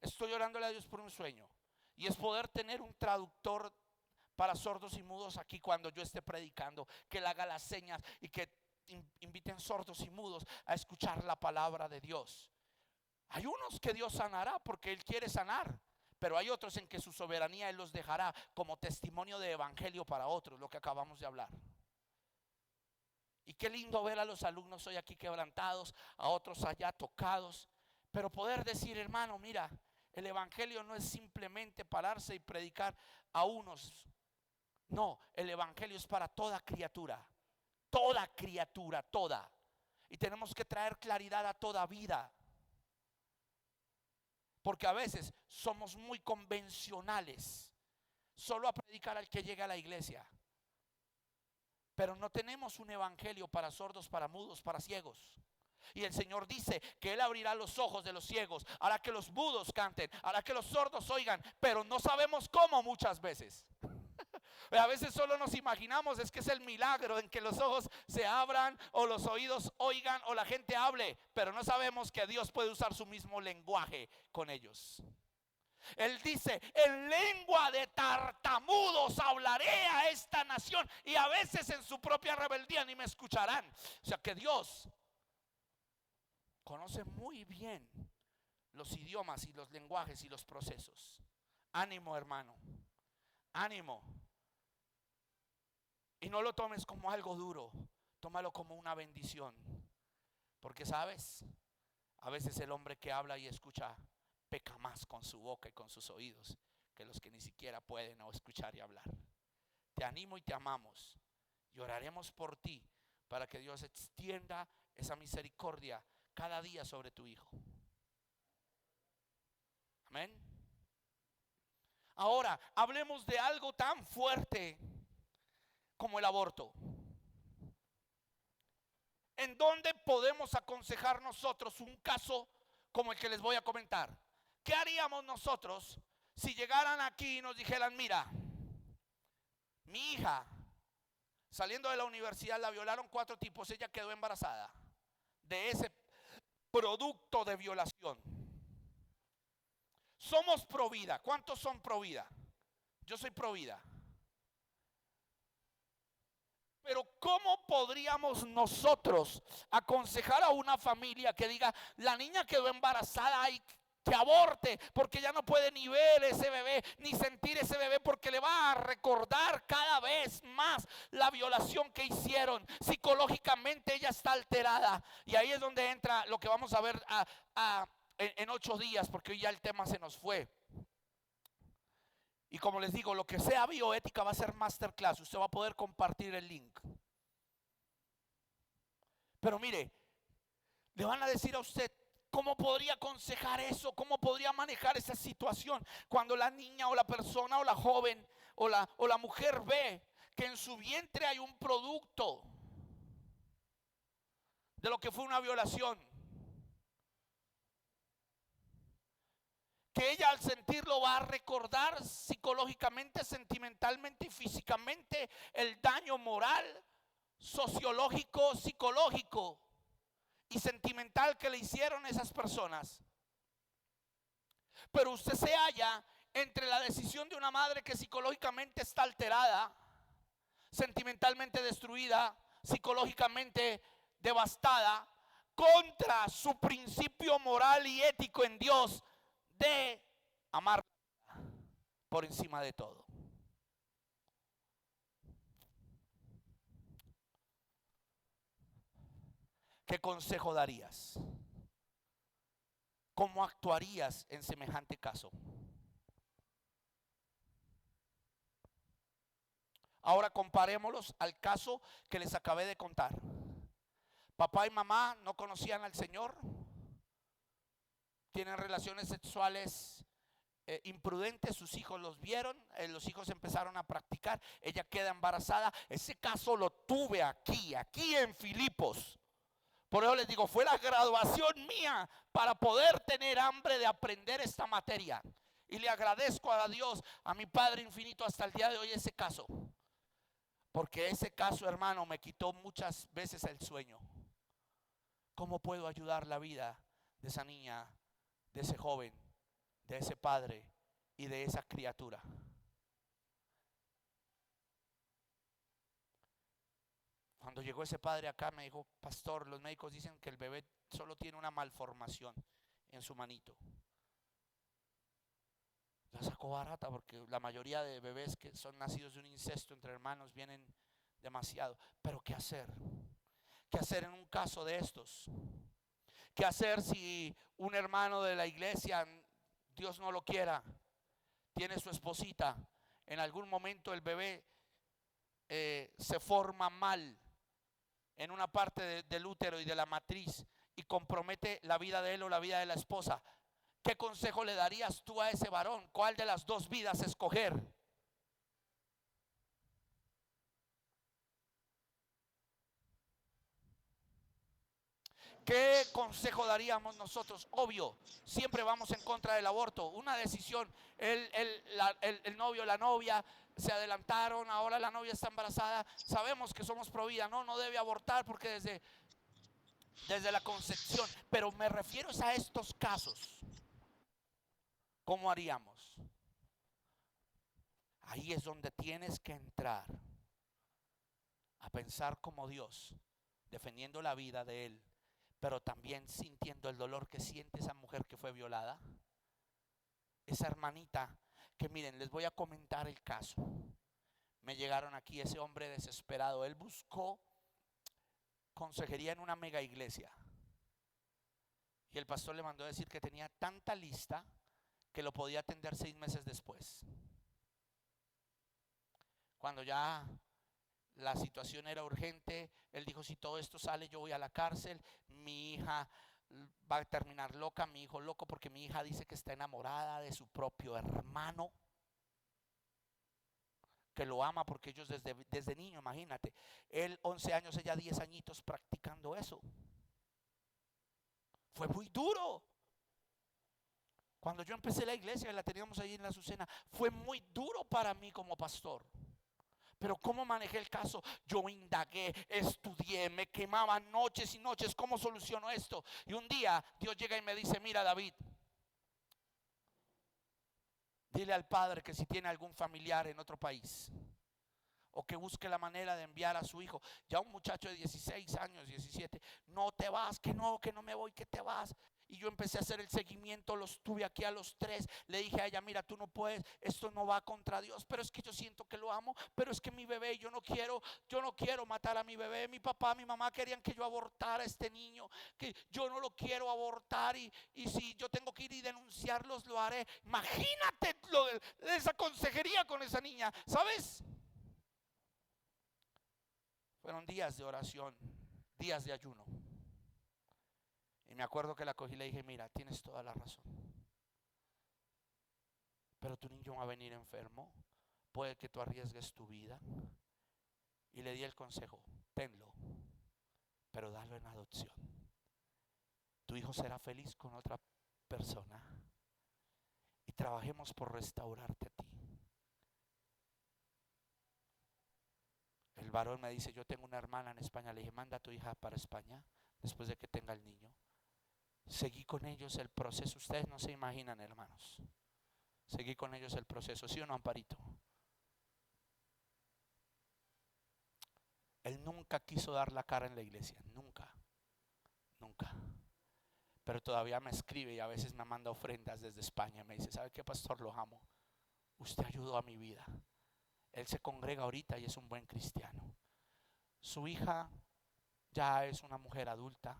Estoy orándole a Dios por un sueño. Y es poder tener un traductor para sordos y mudos aquí cuando yo esté predicando, que le haga las señas y que inviten sordos y mudos a escuchar la palabra de Dios. Hay unos que Dios sanará porque Él quiere sanar, pero hay otros en que su soberanía Él los dejará como testimonio de evangelio para otros, lo que acabamos de hablar. Y qué lindo ver a los alumnos hoy aquí quebrantados, a otros allá tocados, pero poder decir, hermano, mira, el evangelio no es simplemente pararse y predicar a unos. No, el evangelio es para toda criatura. Toda. Y tenemos que traer claridad a toda vida. Porque a veces somos muy convencionales, solo a predicar al que llega a la iglesia. Pero no tenemos un evangelio para sordos, para mudos, para ciegos. Y el Señor dice que Él abrirá los ojos de los ciegos, hará que los mudos canten, hará que los sordos oigan, pero no sabemos cómo muchas veces. A veces solo nos imaginamos, es que es el milagro en que los ojos se abran o los oídos oigan o la gente hable, pero no sabemos que Dios puede usar su mismo lenguaje con ellos. Él dice: en lengua de tartamudos hablaré a esta nación, y a veces en su propia rebeldía ni me escucharán. O sea que Dios conoce muy bien los idiomas y los lenguajes y los procesos. Ánimo, hermano, ánimo. Y no lo tomes como algo duro, tómalo como una bendición. Porque sabes, a veces el hombre que habla y escucha peca más con su boca y con sus oídos que los que ni siquiera pueden o escuchar y hablar. Te animo y te amamos y oraremos por ti para que Dios extienda esa misericordia cada día sobre tu hijo. Amén. Ahora hablemos de algo tan fuerte como el aborto. ¿En dónde podemos aconsejar nosotros un caso como el que les voy a comentar? ¿Qué haríamos nosotros si llegaran aquí y nos dijeran: mira, mi hija saliendo de la universidad la violaron 4 tipos, ella quedó embarazada de ese producto de violación? Somos pro vida. ¿Cuántos son pro vida? Yo soy pro vida. Pero ¿cómo podríamos nosotros aconsejar a una familia que diga: la niña quedó embarazada, hay que aborte, porque ya no puede ni ver ese bebé, ni sentir ese bebé, porque le va a recordar cada vez más la violación que hicieron? Psicológicamente ella está alterada. Y ahí es donde entra lo que vamos a ver en 8 días, porque hoy ya el tema se nos fue. Y como les digo, lo que sea bioética va a ser masterclass. Usted va a poder compartir el link. Pero mire, le van a decir a usted: ¿cómo podría aconsejar eso? ¿Cómo podría manejar esa situación? Cuando la niña o la persona o la joven o la mujer ve que en su vientre hay un producto de lo que fue una violación, que ella al sentirlo va a recordar psicológicamente, sentimentalmente y físicamente el daño moral, sociológico, psicológico y sentimental que le hicieron esas personas. Pero usted se halla entre la decisión de una madre que psicológicamente está alterada, sentimentalmente destruida, psicológicamente devastada, contra su principio moral y ético en Dios de amar por encima de todo. ¿Qué consejo darías? ¿Cómo actuarías en semejante caso? Ahora comparémoslos al caso que les acabé de contar. Papá y mamá no conocían al Señor, tienen relaciones sexuales imprudentes, sus hijos los vieron, los hijos empezaron a practicar, ella queda embarazada. Ese caso lo tuve aquí en Filipos. Por eso les digo, fue la graduación mía para poder tener hambre de aprender esta materia. Y le agradezco a Dios, a mi Padre infinito, hasta el día de hoy ese caso. Porque ese caso, hermano, me quitó muchas veces el sueño. ¿Cómo puedo ayudar la vida de esa niña, de ese joven, de ese padre y de esa criatura? Cuando llegó ese padre acá me dijo: pastor, los médicos dicen que el bebé solo tiene una malformación en su manito. La sacó barata, porque la mayoría de bebés que son nacidos de un incesto entre hermanos vienen demasiado. Pero ¿qué hacer? ¿Qué hacer en un caso de estos? ¿Qué hacer si un hermano de la iglesia, Dios no lo quiera, tiene su esposita? En algún momento el bebé se forma mal en una parte del útero y de la matriz y compromete la vida de él o la vida de la esposa. ¿Qué consejo le darías tú a ese varón? ¿Cuál de las 2 vidas escoger? ¿Qué consejo daríamos nosotros? Obvio, siempre vamos en contra del aborto. Una decisión, el novio, la novia se adelantaron, ahora la novia está embarazada. Sabemos que somos pro vida, no debe abortar porque desde la concepción. Pero me refiero a estos casos. ¿Cómo haríamos? Ahí es donde tienes que entrar a pensar como Dios, defendiendo la vida de él, pero también sintiendo el dolor que siente esa mujer que fue violada, esa hermanita que miren, les voy a comentar el caso. Me llegaron aquí ese hombre desesperado, él buscó consejería en una mega iglesia y el pastor le mandó a decir que tenía tanta lista que lo podía atender 6 meses después. Cuando ya la situación era urgente, él dijo: si todo esto sale, yo voy a la cárcel, mi hija va a terminar loca, mi hijo loco, porque mi hija dice que está enamorada de su propio hermano, que lo ama porque ellos desde niño, imagínate, él 11 años, ella 10 añitos practicando eso. Fue muy duro. Cuando yo empecé la iglesia, la teníamos ahí en la Azucena, fue muy duro para mí como pastor. Pero ¿cómo manejé el caso? Yo indagué, estudié, me quemaba noches y noches. ¿Cómo soluciono esto? Y un día Dios llega y me dice: mira, David, dile al padre que si tiene algún familiar en otro país, o que busque la manera de enviar a su hijo. Ya un muchacho de 16 años, 17, no te vas, que no me voy, que te vas. Y yo empecé a hacer el seguimiento, los tuve aquí a los 3. Le dije a ella: mira, tú no puedes, esto no va contra Dios, pero es que yo siento que lo amo, pero es que mi bebé, yo no quiero matar a mi bebé. Mi papá, mi mamá querían que yo abortara a este niño, que yo no lo quiero abortar, y si yo tengo que ir y denunciarlos, lo haré. Imagínate esa consejería con esa niña, ¿sabes? Fueron días de oración, días de ayuno. Y me acuerdo que la cogí y le dije: mira, tienes toda la razón, pero tu niño va a venir enfermo, puede que tú arriesgues tu vida. Y le di el consejo: tenlo, pero dalo en adopción. Tu hijo será feliz con otra persona y trabajemos por restaurarte a ti. El varón me dice: yo tengo una hermana en España. Le dije: manda a tu hija para España después de que tenga el niño. Seguí con ellos el proceso. Ustedes no se imaginan, hermanos. Seguí con ellos el proceso. ¿Sí o no, Amparito? Él nunca quiso dar la cara en la iglesia. Nunca. Pero todavía me escribe y a veces me manda ofrendas desde España. Me dice: ¿sabe qué, pastor? Lo amo. Usted ayudó a mi vida. Él se congrega ahorita y es un buen cristiano. Su hija ya es una mujer adulta,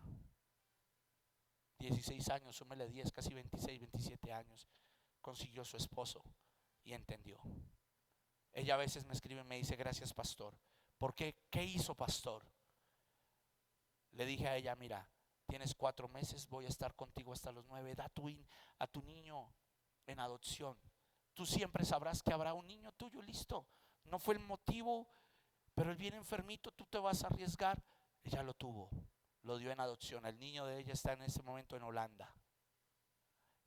16 años, súmele 10, casi 26, 27 años. Consiguió su esposo y entendió. Ella a veces me escribe y me dice: gracias, pastor. ¿Por qué? ¿Qué hizo, pastor? Le dije a ella: mira, tienes 4 meses, voy a estar contigo hasta los 9. Da a tu niño en adopción. Tú siempre sabrás que habrá un niño tuyo, listo. No fue el motivo, pero él viene enfermito, tú te vas a arriesgar. Ella lo tuvo, lo dio en adopción. El niño de ella está en ese momento en Holanda.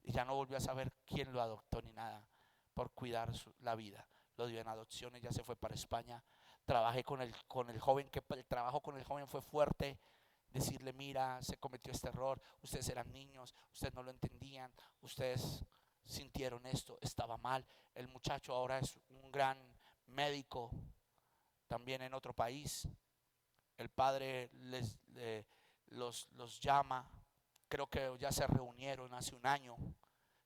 Y ya no volvió a saber quién lo adoptó ni nada, por cuidar la vida. Lo dio en adopción, ella se fue para España. Trabajé con el joven, que el trabajo con el joven fue fuerte. Decirle: mira, se cometió este error, ustedes eran niños, ustedes no lo entendían, ustedes sintieron esto, estaba mal. El muchacho ahora es un gran médico también en otro país. El padre los llama. Creo que ya se reunieron hace un año,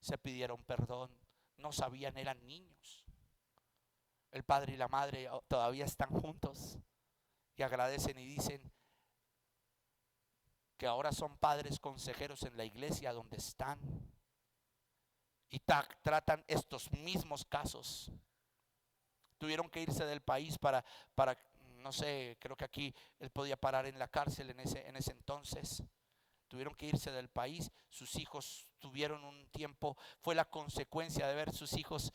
se pidieron perdón, no sabían, eran niños. El padre y la madre todavía están juntos y agradecen y dicen que ahora son padres consejeros en la iglesia donde están y tratan estos mismos casos. Tuvieron que irse del país para no sé, creo que aquí él podía parar en la cárcel en ese entonces. Tuvieron que irse del país. Sus hijos tuvieron un tiempo, fue la consecuencia de ver sus hijos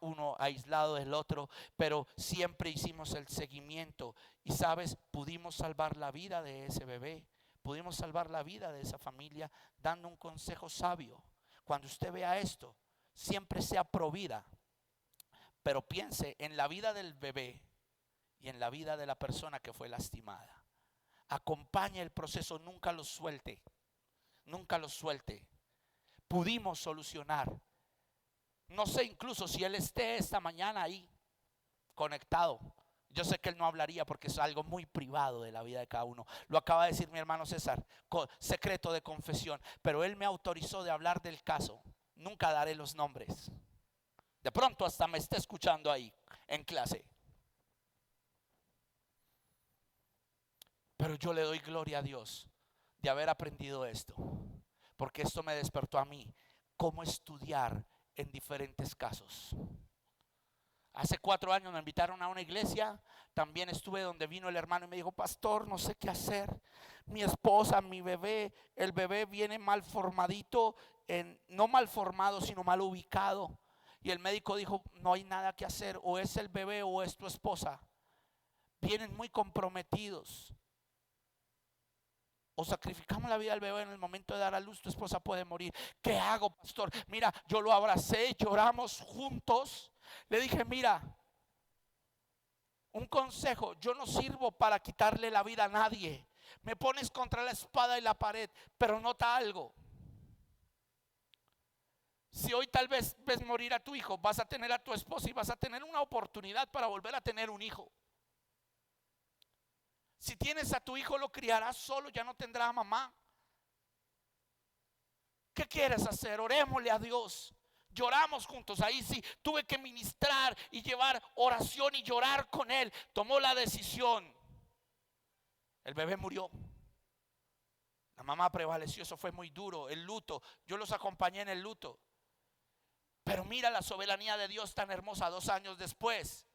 uno aislado del otro, pero siempre hicimos el seguimiento y sabes, pudimos salvar la vida de ese bebé. pudimos salvar la vida de esa familia dando un consejo sabio. Cuando usted vea esto, siempre sea pro vida, pero piense en la vida del bebé y en la vida de la persona que fue lastimada. Acompañe el proceso, nunca lo suelte, nunca lo suelte. Pudimos solucionar. No sé incluso si él esté esta mañana ahí conectado. Yo sé que él no hablaría porque es algo muy privado de la vida de cada uno. Lo acaba de decir mi hermano César, secreto de confesión. Pero él me autorizó de hablar del caso. Nunca daré los nombres. De pronto hasta me esté escuchando ahí en clase. Pero yo le doy gloria a Dios de haber aprendido esto, porque esto me despertó a mí cómo estudiar en diferentes casos. Hace 4 años me invitaron a una iglesia. También estuve donde vino el hermano y me dijo: pastor, no sé qué hacer. Mi esposa, mi bebé, el bebé viene mal formadito, no mal formado, sino mal ubicado. Y el médico dijo: no hay nada que hacer, o es el bebé o es tu esposa. Vienen muy comprometidos. O sacrificamos la vida del bebé en el momento de dar a luz, tu esposa puede morir. ¿Qué hago, pastor? Mira, yo lo abracé, lloramos juntos. Le dije: mira, un consejo, yo no sirvo para quitarle la vida a nadie. Me pones contra la espada y la pared, pero nota algo. Si hoy tal vez ves morir a tu hijo, vas a tener a tu esposa y vas a tener una oportunidad para volver a tener un hijo. Si tienes a tu hijo, lo criarás solo, ya no tendrá mamá. ¿Qué quieres hacer? Orémosle a Dios. Lloramos juntos. Ahí sí tuve que ministrar y llevar oración y llorar con él. Tomó la decisión. El bebé murió. La mamá prevaleció. Eso fue muy duro. El luto, yo los acompañé en el luto. Pero mira la soberanía de Dios tan hermosa. 2 años después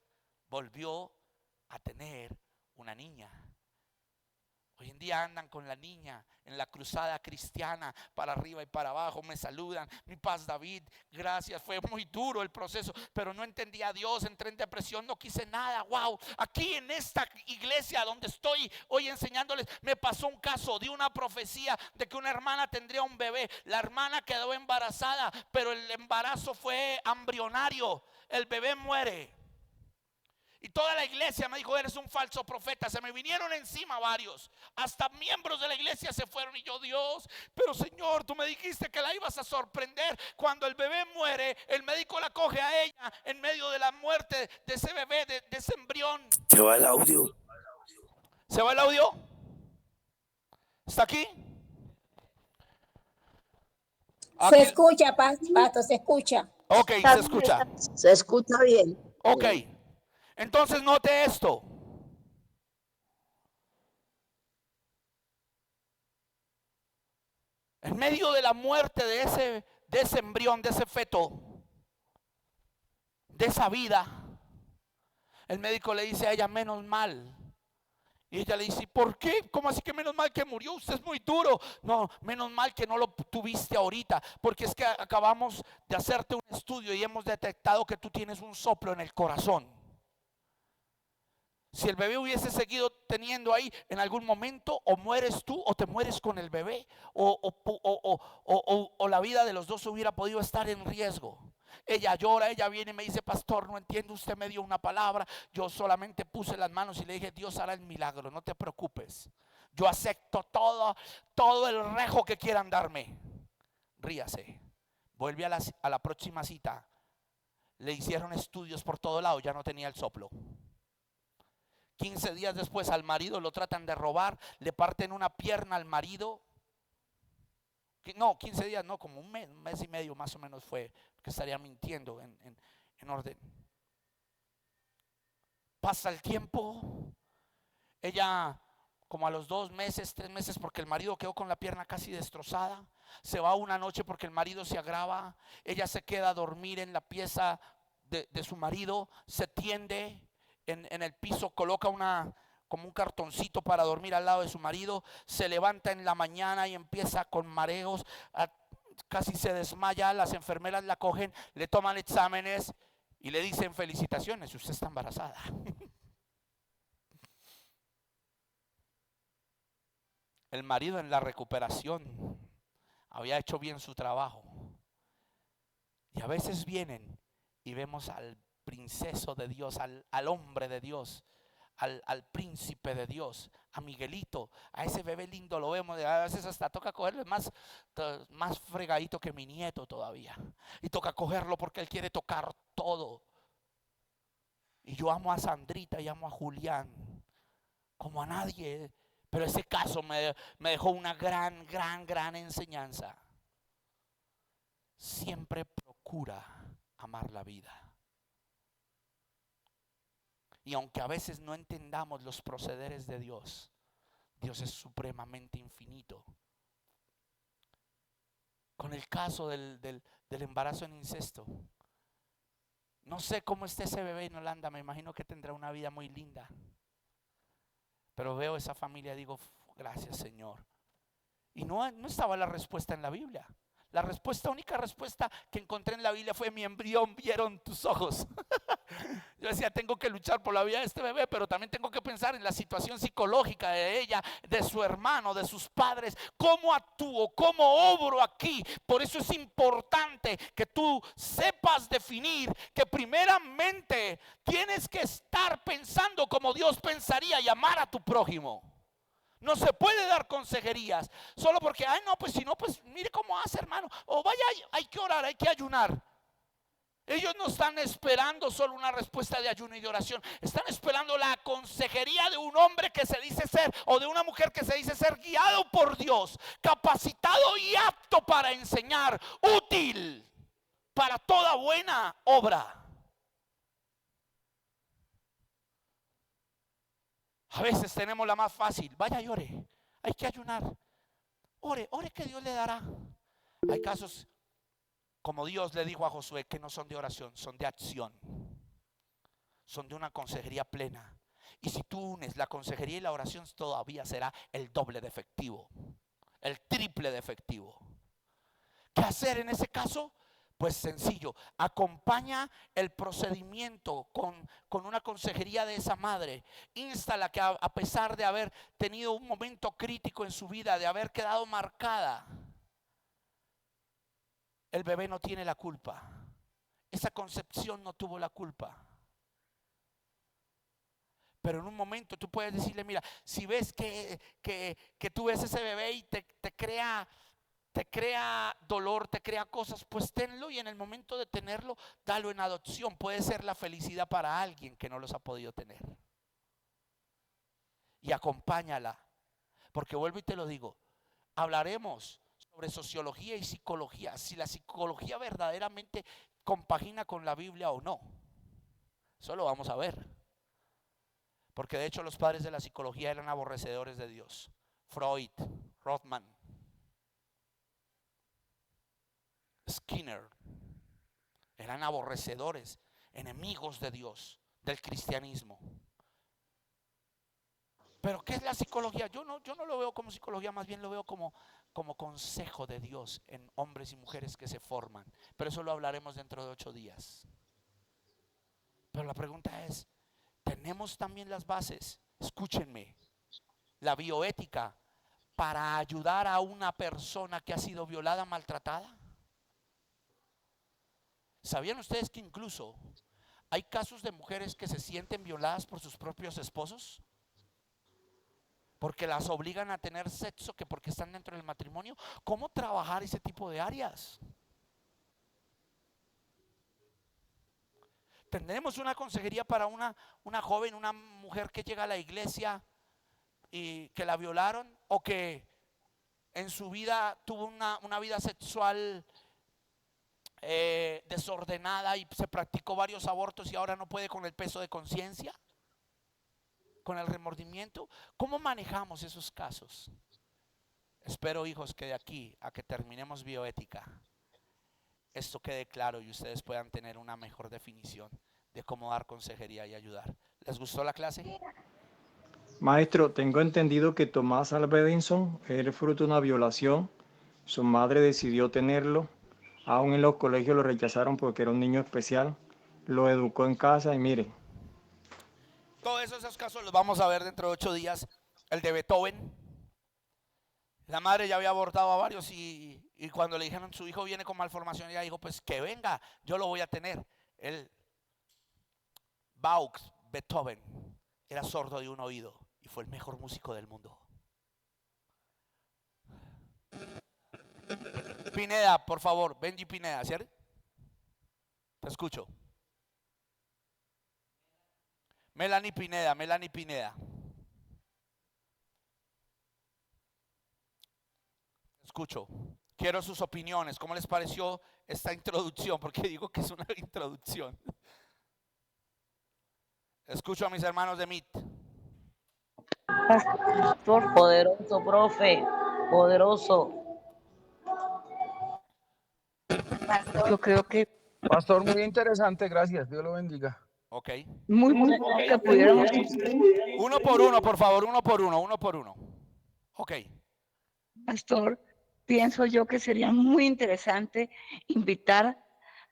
volvió a tener una niña. Hoy en día andan con la niña en la cruzada cristiana, para arriba y para abajo, me saludan: mi paz David, gracias. Fue muy duro el proceso, pero no entendía a Dios, entré en depresión, no quise nada. Wow, aquí en esta iglesia donde estoy hoy enseñándoles, me pasó un caso de una profecía de que una hermana tendría un bebé. La hermana quedó embarazada, pero el embarazo fue embrionario, el bebé muere. Y toda la iglesia me dijo: eres un falso profeta. Se me vinieron encima varios, hasta miembros de la iglesia se fueron. Y yo: Dios, pero Señor, tú me dijiste que la ibas a sorprender. Cuando el bebé muere, el médico la coge a ella en medio de la muerte de ese bebé, de ese embrión. Se va el audio. ¿Se va el audio? ¿Está aquí? Se escucha, Pasto, se escucha. Ok, se escucha. Se escucha bien. Ok. Entonces note esto. En medio de la muerte de ese embrión, de ese feto, de esa vida, el médico le dice a ella: menos mal. Y ella le dice: ¿por qué? ¿Cómo así que menos mal que murió? Usted es muy duro. No, menos mal que no lo tuviste ahorita, porque es que acabamos de hacerte un estudio y hemos detectado que tú tienes un soplo en el corazón. Si el bebé hubiese seguido teniendo ahí, en algún momento o mueres tú o te mueres con el bebé, o la vida de los dos hubiera podido estar en riesgo. Ella llora, ella viene y me dice: pastor, no entiendo, usted me dio una palabra, yo solamente puse las manos y le dije: Dios hará el milagro, no te preocupes, yo acepto todo el rejo que quieran darme. Ríase. Vuelve a la próxima cita. Le hicieron estudios por todo lado, ya no tenía el soplo. 15 días después al marido lo tratan de robar, le parten una pierna al marido. No, 15 días no, como un mes y medio más o menos fue, que estaría mintiendo en orden. Pasa el tiempo, ella como a los 2 meses, 3 meses, porque el marido quedó con la pierna casi destrozada, se va una noche porque el marido se agrava, ella se queda a dormir en la pieza de su marido, se tiende en el piso, coloca como un cartoncito para dormir al lado de su marido, se levanta en la mañana y empieza con mareos, casi se desmaya, las enfermeras la cogen, le toman exámenes y le dicen: felicitaciones, usted está embarazada. El marido en la recuperación había hecho bien su trabajo. Y a veces vienen y vemos al princeso de Dios, al hombre de Dios, al príncipe de Dios, a Miguelito, a ese bebé lindo lo vemos, a veces hasta toca cogerlo, más fregadito que mi nieto todavía. Y toca cogerlo porque él quiere tocar todo. Y yo amo a Sandrita y amo a Julián como a nadie. Pero ese caso me dejó una gran enseñanza. Siempre procura amar la vida. Y aunque a veces no entendamos los procederes de Dios, Dios es supremamente infinito. Con el caso del embarazo en incesto, no sé cómo esté ese bebé en Holanda, me imagino que tendrá una vida muy linda. Pero veo esa familia y digo, gracias Señor. Y no estaba la respuesta en la Biblia. La única respuesta que encontré en la Biblia fue: mi embrión vieron tus ojos. Yo decía, tengo que luchar por la vida de este bebé, pero también tengo que pensar en la situación psicológica de ella, de su hermano, de sus padres. ¿Cómo actúo? ¿Cómo obro aquí? Por eso es importante que tú sepas definir que primeramente tienes que estar pensando como Dios pensaría y amar a tu prójimo. No se puede dar consejerías solo porque, no, pues si no, pues mire cómo hace, hermano. O vaya, hay que orar, hay que ayunar. Ellos no están esperando solo una respuesta de ayuno y de oración. Están esperando la consejería de un hombre que se dice ser, o de una mujer que se dice ser guiado por Dios, capacitado y apto para enseñar, útil para toda buena obra. A veces tenemos la más fácil. Vaya y ore. Hay que ayunar. Ore que Dios le dará. Hay casos, como Dios le dijo a Josué, que no son de oración, son de acción. Son de una consejería plena. Y si tú unes la consejería y la oración, todavía será el doble de efectivo, el triple de efectivo. ¿Qué hacer en ese caso? Pues sencillo, acompaña el procedimiento con una consejería de esa madre. Instala que a pesar de haber tenido un momento crítico en su vida, de haber quedado marcada, el bebé no tiene la culpa. Esa concepción no tuvo la culpa. Pero en un momento tú puedes decirle, mira, si ves que tú ves ese bebé y te crea dolor, te crea cosas, pues tenlo, y en el momento de tenerlo, dalo en adopción. Puede ser la felicidad para alguien que no los ha podido tener. Y acompáñala, porque vuelvo y te lo digo, hablaremos sobre sociología y psicología, si la psicología verdaderamente compagina con la Biblia o no. Eso lo vamos a ver, porque de hecho los padres de la psicología eran aborrecedores de Dios. Freud, Rothman, Skinner, eran aborrecedores, enemigos de Dios, del cristianismo. Pero ¿qué es la psicología? Yo no lo veo como psicología, más bien lo veo como consejo de Dios en hombres y mujeres que se forman. Pero eso lo hablaremos dentro de 8 días. Pero la pregunta es, ¿tenemos también las bases? Escúchenme, la bioética para ayudar a una persona que ha sido violada, maltratada. ¿Sabían ustedes que incluso hay casos de mujeres que se sienten violadas por sus propios esposos? Porque las obligan a tener sexo, que porque están dentro del matrimonio. ¿Cómo trabajar ese tipo de áreas? Tendremos una consejería para una joven, una mujer que llega a la iglesia y que la violaron, o que en su vida tuvo una vida sexual desordenada y se practicó varios abortos y ahora no puede con el peso de conciencia, con el remordimiento. ¿Cómo manejamos esos casos? Espero, hijos, que de aquí a que terminemos bioética esto quede claro y ustedes puedan tener una mejor definición de cómo dar consejería y ayudar. ¿Les gustó la clase? Maestro, tengo entendido que Tomás Alva Edison era fruto de una violación. Su madre decidió tenerlo. Aún en los colegios lo rechazaron porque era un niño especial. Lo educó en casa y mire. Todos esos casos los vamos a ver dentro de 8 días. El de Beethoven, La madre ya había abortado a varios y cuando le dijeron su hijo viene con malformación, ella dijo, pues que venga, yo lo voy a tener. Él, Bach, Beethoven, era sordo de un oído y fue el mejor músico del mundo. Pineda, por favor, Benji Pineda, ¿cierto? Te escucho. Melanie Pineda, Melanie Pineda. Escucho. Quiero sus opiniones. ¿Cómo les pareció esta introducción? Porque digo que es una introducción. Escucho a mis hermanos de MIT. Pastor, poderoso, profe, poderoso. Yo creo que Pastor, muy interesante, gracias, Dios lo bendiga. Ok. muy bueno que pudiéramos. Uno por uno, por favor, uno por uno. Ok. Pastor, pienso yo que sería muy interesante invitar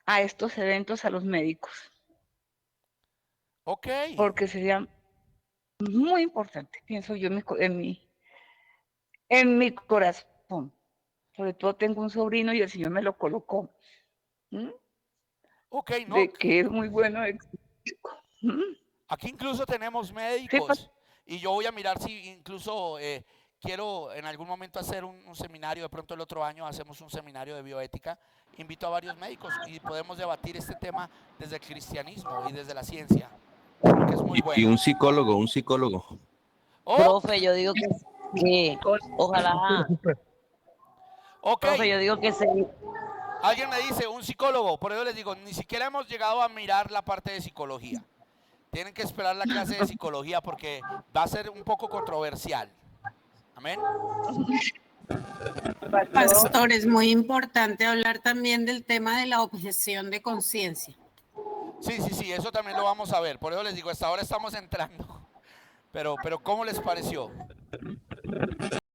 a estos eventos a los médicos. Ok. Porque sería muy importante, pienso yo en mi corazón. Sobre todo tengo un sobrino y el Señor me lo colocó. Ok, no. De que es muy bueno. Aquí incluso tenemos médicos y yo voy a mirar si incluso quiero en algún momento hacer un seminario, de pronto el otro año hacemos un seminario de bioética, invito a varios médicos y podemos debatir este tema desde el cristianismo y desde la ciencia, porque es muy bueno. Y un psicólogo. Oh, Profe, yo digo que ojalá. ok. Profe, yo digo que sí. Alguien me dice, un psicólogo, por eso les digo, ni siquiera hemos llegado a mirar la parte de psicología. Tienen que esperar la clase de psicología porque va a ser un poco controversial. Amén. Pastor, es muy importante hablar también del tema de la objeción de conciencia. Sí, eso también lo vamos a ver. Por eso les digo, hasta ahora estamos entrando. Pero ¿cómo les pareció?